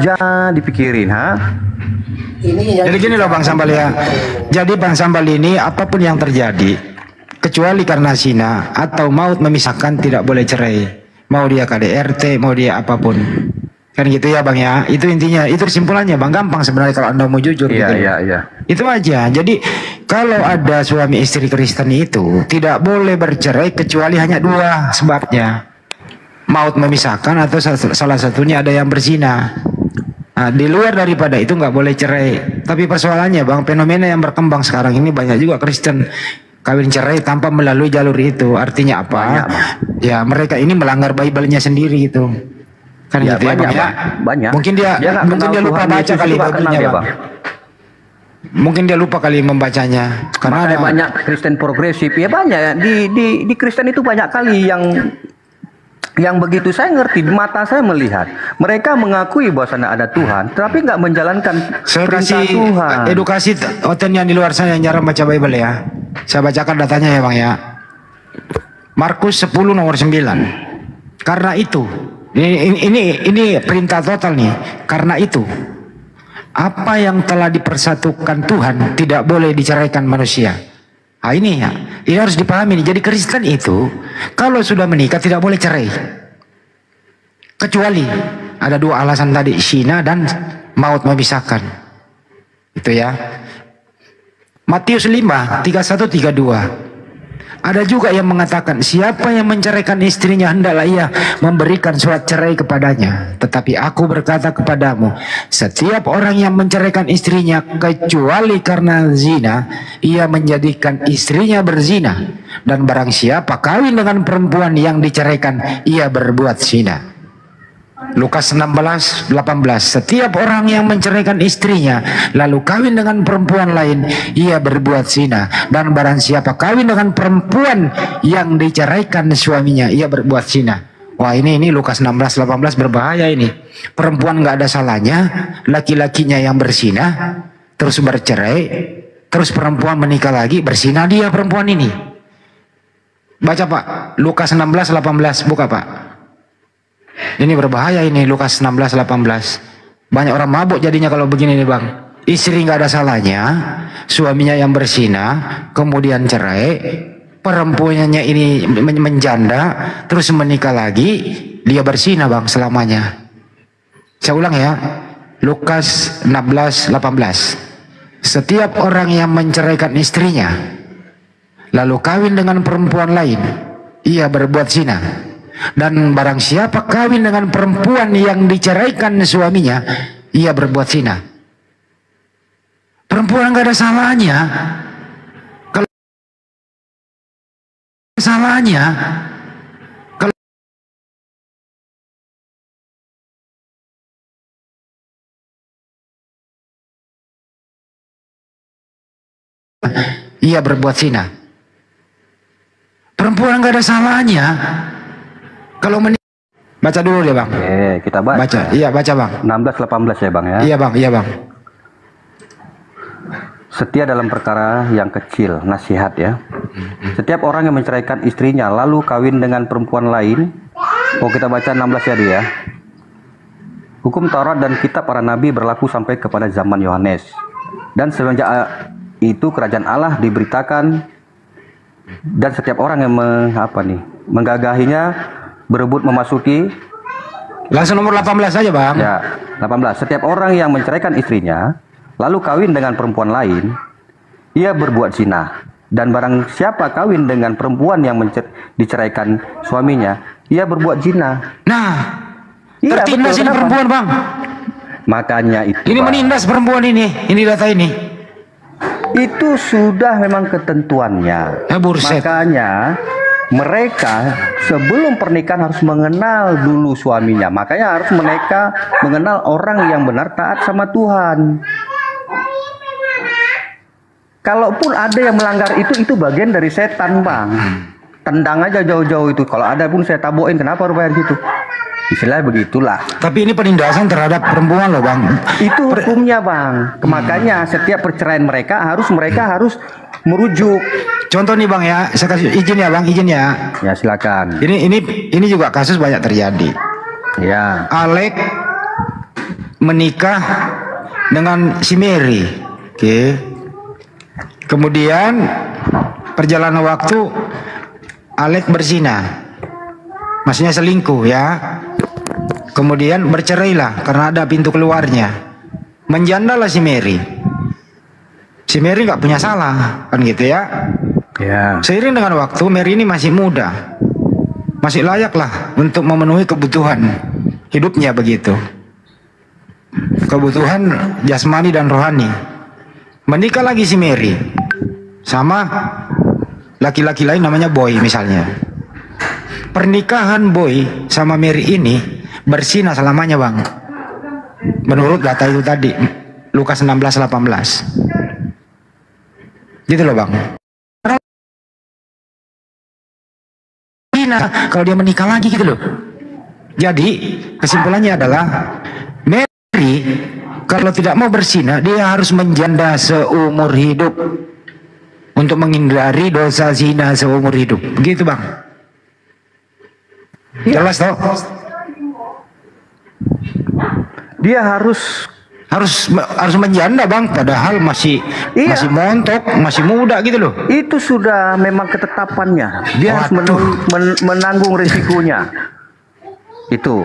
Jangan dipikirin, Jadi gini loh Bang Sambal ya. Jadi Bang Sambal ini apapun yang terjadi, kecuali karena zina atau maut memisahkan, tidak boleh cerai. Mau dia KDRT, mau dia apapun. Kan gitu ya Bang ya. Itu intinya, itu kesimpulannya Bang. Gampang sebenarnya kalau Anda mau jujur gitu. Iya. Itu aja. Jadi kalau ada suami istri Kristen itu tidak boleh bercerai kecuali hanya dua sebabnya. Maut memisahkan atau salah satunya ada yang berzina. Nah, di luar daripada itu nggak boleh cerai. Tapi persoalannya Bang, fenomena yang berkembang sekarang ini banyak juga Kristen kawin cerai tanpa melalui jalur itu. Artinya apa? Banyak, ya mereka ini melanggar Bible-nya sendiri gitu. Kan ya, gitu banyak, ya Bang ya. Banyak. Mungkin dia lupa baca kali Bible-nya Bang. Mungkin dia lupa kali membacanya. Karena ada banyak Kristen progresif ya, banyak di Kristen itu banyak kali yang begitu. Saya ngerti, mata saya melihat mereka mengakui bahwasanya ada Tuhan, tapi nggak menjalankan perintah Tuhan. Edukasi oten yang di luar sana yang jarang baca Bible ya. Saya bacakan datanya ya Bang ya. Markus 10 nomor 9. Karena itu, ini perintah total nih. Karena itu, apa yang telah dipersatukan Tuhan tidak boleh diceraikan manusia. Nah ini harus dipahami nih. Jadi Kristen itu kalau sudah menikah tidak boleh cerai. Kecuali ada dua alasan tadi, zina dan maut memisahkan. Itu ya. Matius 5, 31, 32. Ada juga yang mengatakan siapa yang menceraikan istrinya hendaklah ia memberikan surat cerai kepadanya. Tetapi aku berkata kepadamu, setiap orang yang menceraikan istrinya kecuali karena zina, ia menjadikan istrinya berzina. Dan barang siapa kawin dengan perempuan yang diceraikan, ia berbuat zina. Lukas 16, 18. Setiap orang yang menceraikan istrinya lalu kawin dengan perempuan lain, ia berbuat zina. Dan barang siapa kawin dengan perempuan yang diceraikan suaminya, ia berbuat zina. Wah ini Lukas 16, 18 berbahaya ini. Perempuan nggak ada salahnya, laki-lakinya yang berzina terus bercerai, terus perempuan menikah lagi, berzina dia perempuan ini. Baca Pak, Lukas 16, 18, buka Pak. Ini berbahaya ini, Lukas 16, 18. Banyak orang mabuk jadinya kalau begini nih Bang. Istri nggak ada salahnya, suaminya yang berzina, kemudian cerai, perempuannya ini menjanda, terus menikah lagi, dia berzina Bang selamanya. Saya ulang ya, Lukas 16, 18. Setiap orang yang menceraikan istrinya, lalu kawin dengan perempuan lain, ia berbuat zina. Dan barang siapa kawin dengan perempuan yang diceraikan suaminya, ia berbuat zina. Perempuan nggak ada salahnya. Kalau salahnya, kalau ia berbuat zina. Perempuan nggak ada salahnya. Kalau baca dulu deh Bang. Oke, kita baca. Iya baca Bang. 16, 18 ya Bang ya. Iya Bang. Setia dalam perkara yang kecil, nasihat ya. Setiap orang yang menceraikan istrinya lalu kawin dengan perempuan lain. Oh kita baca 16 ya dia. Hukum Taurat dan kitab para nabi berlaku sampai kepada zaman Yohanes. Dan semenjak itu kerajaan Allah diberitakan, dan setiap orang yang menggagahinya berebut memasuki. Langsung nomor 18 saja Bang. Ya, 18. Setiap orang yang menceraikan istrinya lalu kawin dengan perempuan lain, ia berbuat zina. Dan barang siapa kawin dengan perempuan yang diceraikan suaminya, ia berbuat zina. Nah, iya, tertindas ini perempuan Bang. Makanya itu. Ini Bang, menindas perempuan ini data ini. Itu sudah memang ketentuannya. Makanya mereka sebelum pernikahan harus mengenal dulu suaminya. Makanya harus mereka mengenal orang yang benar taat sama Tuhan. Kalaupun ada yang melanggar itu bagian dari setan Bang. Tendang aja jauh-jauh itu. Kalau ada pun saya tabokin, kenapa harus bayar gitu? Istilahnya begitulah. Tapi ini penindasan terhadap perempuan loh Bang. Itu hukumnya Bang. Makanya setiap perceraian mereka harus merujuk. Contoh nih Bang ya, saya kasih izin ya Bang, izin ya. Ya silakan. Ini juga kasus banyak terjadi. Ya. Alek menikah dengan si Mary. Oke. Kemudian perjalanan waktu Alek berzina. Maksudnya selingkuh ya. Kemudian bercerailah karena ada pintu keluarnya. Menjandalah si Mary. Si Mary nggak punya salah, kan gitu ya. Ya. Seiring dengan waktu, Mary ini masih muda, masih layak lah untuk memenuhi kebutuhan hidupnya begitu. Kebutuhan jasmani dan rohani. Menikah lagi si Mary sama laki-laki lain namanya Boy misalnya. Pernikahan Boy sama Mary ini berzina selamanya, Bang. Menurut data itu tadi, Lukas 16:18. Gitu loh, Bang. Kalau dia menikah lagi gitu loh. Jadi kesimpulannya adalah Mary kalau tidak mau berzina, dia harus menjanda seumur hidup untuk menghindari dosa zina seumur hidup. Begitu, Bang. Jelas toh? Dia harus menjanda, Bang, padahal masih montok, masih muda gitu loh. Itu sudah memang ketetapannya. Dia harus menanggung risikonya. Itu.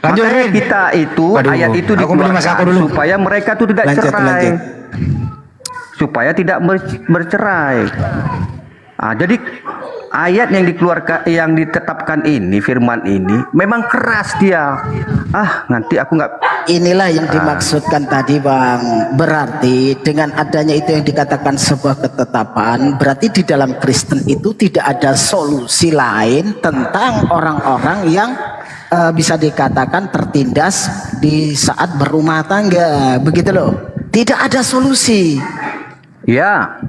Makanya kita itu ayat itu dikeluarkan supaya mereka itu tidak cerai. Supaya tidak bercerai. Jadi ayat yang dikeluarkan, yang ditetapkan ini, firman ini memang keras dia. Nanti aku nggak. Inilah yang dimaksudkan tadi, Bang. Berarti dengan adanya itu yang dikatakan sebuah ketetapan, berarti di dalam Kristen itu tidak ada solusi lain tentang orang-orang yang bisa dikatakan tertindas di saat berumah tangga, begitu loh. Tidak ada solusi. Ya.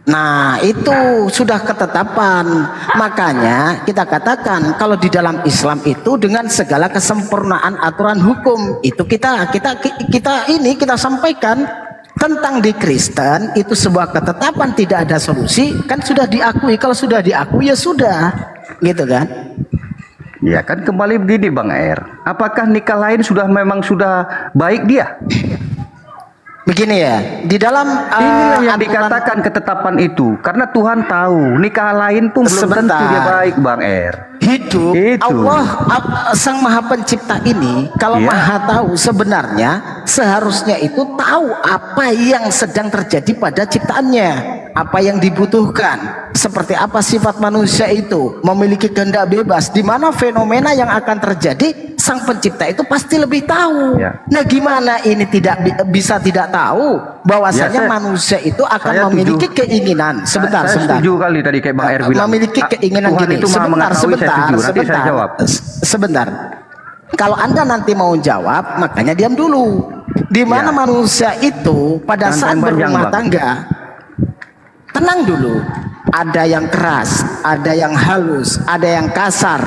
Nah, itu sudah ketetapan. Makanya kita katakan kalau di dalam Islam itu dengan segala kesempurnaan aturan hukum itu kita sampaikan tentang di Kristen itu sebuah ketetapan, tidak ada solusi, kan sudah diakui. Kalau sudah diakui ya sudah, gitu kan? Ya kan, kembali begini, Bang Er. Apakah nikah lain memang sudah baik dia? Begini ya, di dalam inilah yang dikatakan ketetapan itu, karena Tuhan tahu nikah lain pun belum tentu dia baik, Bang Er. Hidup Allah Sang Maha Pencipta ini kalau Maha tahu sebenarnya seharusnya itu tahu apa yang sedang terjadi pada ciptaannya, apa yang dibutuhkan, seperti apa sifat manusia itu, memiliki kehendak bebas, di mana fenomena yang akan terjadi Sang Pencipta itu pasti lebih tahu. Nah, gimana ini bisa tidak tahu bahwasanya manusia itu akan memiliki keinginan. Sebentar. Setuju kali tadi kayak Bang Er bilang. Memiliki keinginan Tuhan gini. Itu Sebentar. Kalau Anda nanti mau jawab, makanya diam dulu. Di mana manusia itu pada saat berumah tangga, tenang dulu. Ada yang keras, ada yang halus, ada yang kasar,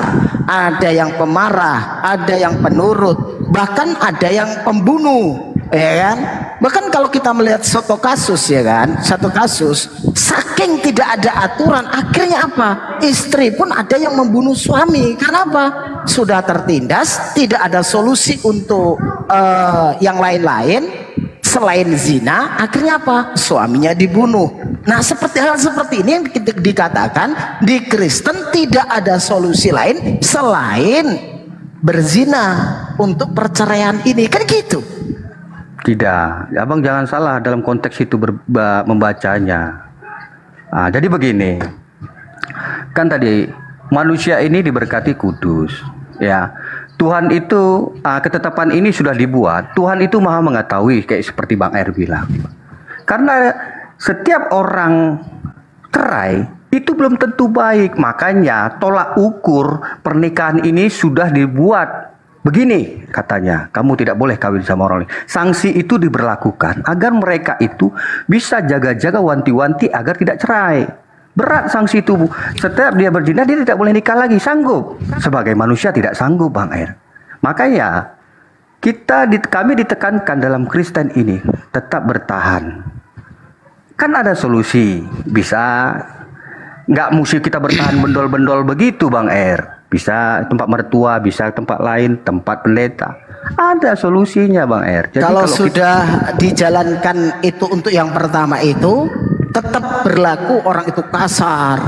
ada yang pemarah, ada yang penurut, bahkan ada yang pembunuh, ya kan? Bahkan kalau kita melihat satu kasus, ya kan, satu kasus saking tidak ada aturan, akhirnya apa? Istri pun ada yang membunuh suami. Karena apa? Sudah tertindas, tidak ada solusi untuk yang lain-lain selain zina, akhirnya apa? Suaminya dibunuh. Nah, hal seperti ini yang dikatakan di Kristen tidak ada solusi lain selain berzina untuk perceraian ini, kan gitu? Tidak, Abang jangan salah dalam konteks itu membacanya. Jadi begini, kan tadi manusia ini diberkati kudus, ya. Tuhan itu ketetapan ini sudah dibuat. Tuhan itu maha mengetahui, kayak seperti Bang Er bilang. Karena setiap orang cerai itu belum tentu baik. Makanya tolak ukur pernikahan ini sudah dibuat. Begini katanya, kamu tidak boleh kawin sama orang lain. Sanksi itu diberlakukan agar mereka itu bisa jaga-jaga, wanti-wanti agar tidak cerai. Berat sanksi itu. Setiap dia berzina, dia tidak boleh nikah lagi. Sanggup. Sebagai manusia tidak sanggup, Bang Er. Makanya kami ditekankan dalam Kristen ini tetap bertahan. Kan ada solusi. Bisa. Nggak mesti kita bertahan bendol-bendol begitu, Bang Er. Bisa tempat mertua, bisa tempat lain, tempat pendeta. Ada solusinya Bang Er. Jadi kalau sudah dijalankan itu untuk yang pertama itu, tetap berlaku orang itu kasar,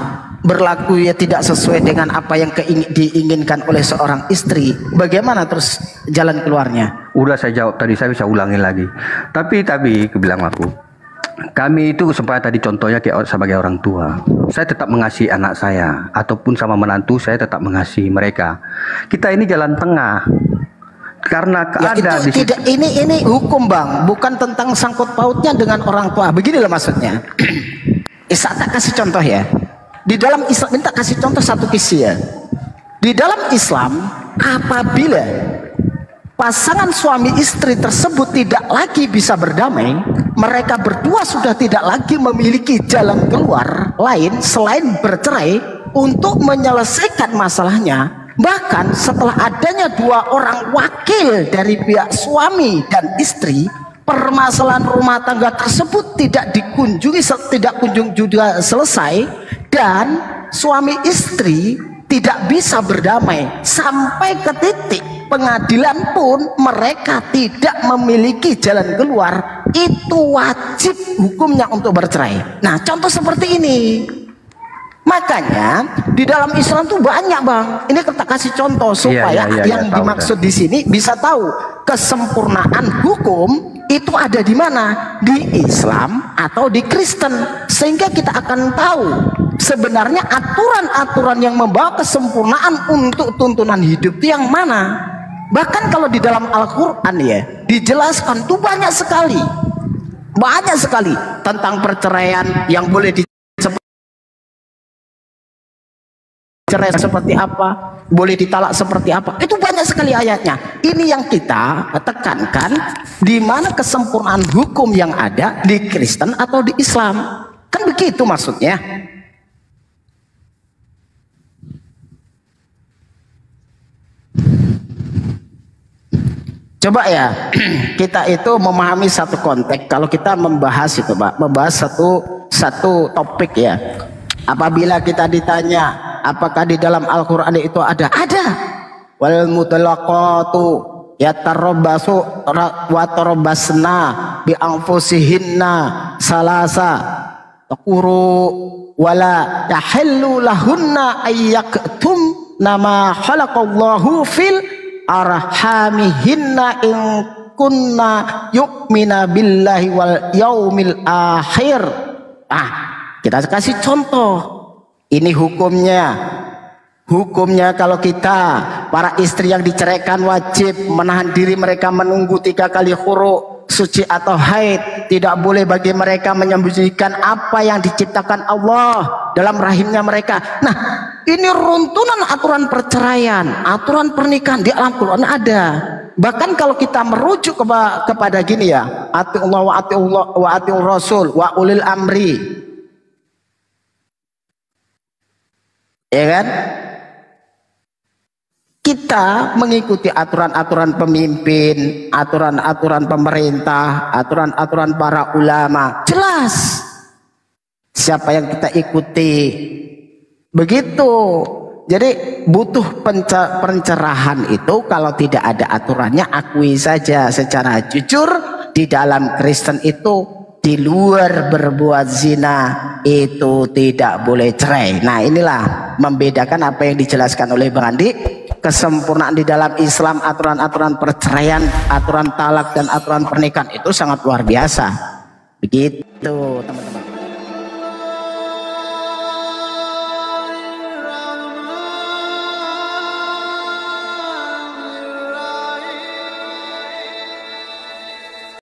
berlaku ya tidak sesuai dengan apa yang diinginkan oleh seorang istri. Bagaimana terus jalan keluarnya? Udah saya jawab tadi, saya bisa ulangi lagi. Tapi bilang aku, kami itu supaya tadi contohnya kayak sebagai orang tua, saya tetap mengasihi anak saya, ataupun sama menantu saya tetap mengasihi mereka. Kita ini jalan tengah. Karena ya, ada itu tidak, ini hukum Bang, bukan tentang sangkut pautnya dengan orang tua. Beginilah maksudnya. Saya tak kasih contoh ya. Di dalam Islam, minta kasih contoh satu kisah ya. Di dalam Islam, apabila pasangan suami istri tersebut tidak lagi bisa berdamai, mereka berdua sudah tidak lagi memiliki jalan keluar lain selain bercerai untuk menyelesaikan masalahnya. Bahkan setelah adanya dua orang wakil dari pihak suami dan istri, permasalahan rumah tangga tersebut tidak kunjung juga selesai, dan suami istri tidak bisa berdamai sampai ke titik pengadilan pun mereka tidak memiliki jalan keluar. Itu wajib hukumnya untuk bercerai. Nah, contoh seperti ini. Makanya di dalam Islam tuh banyak Bang. Ini kita kasih contoh supaya yang dimaksud di sini bisa tahu kesempurnaan hukum itu ada di mana, di Islam atau di Kristen, sehingga kita akan tahu sebenarnya aturan-aturan yang membawa kesempurnaan untuk tuntunan hidup itu yang mana. Bahkan kalau di dalam Al-Quran ya dijelaskan tuh banyak sekali tentang perceraian yang boleh cerai seperti apa, boleh ditalak seperti apa, itu banyak sekali ayatnya. Ini yang kita tekankan, di mana kesempurnaan hukum yang ada di Kristen atau di Islam, kan begitu maksudnya. Coba ya kita itu memahami satu konteks. Kalau kita membahas itu Pak, membahas satu topik ya, apabila kita ditanya apakah di dalam Al-Quran itu ada wal mutlaqatu yatarabbasu wa tarabbasna bi anfusihinna salasa taquru wala tahillu lahunna ayyaktum nama khalaqallahu fil arhamihinna in kunna yu'mina billahi wal yaumil akhir. Kita kasih contoh. Ini hukumnya kalau kita para istri yang diceraikan wajib menahan diri mereka menunggu 3 kali khuru, suci atau haid. Tidak boleh bagi mereka menyembunyikan apa yang diciptakan Allah dalam rahimnya mereka. Nah, ini runtunan aturan perceraian, aturan pernikahan di Al-Quran ada. Bahkan kalau kita merujuk kepada gini ya, atiullah wa atiur rasul wa ulil amri, ya kan? Kita mengikuti aturan-aturan pemimpin, aturan-aturan pemerintah, aturan-aturan para ulama. Jelas siapa yang kita ikuti. Begitu. Jadi butuh pencerahan itu kalau tidak ada aturannya, akui saja secara jujur di dalam Kristen itu di luar berbuat zina itu tidak boleh cerai. Nah, inilah membedakan apa yang dijelaskan oleh Bang Andi. Kesempurnaan di dalam Islam, aturan-aturan perceraian, aturan talak dan aturan pernikahan itu sangat luar biasa. Begitu teman-teman.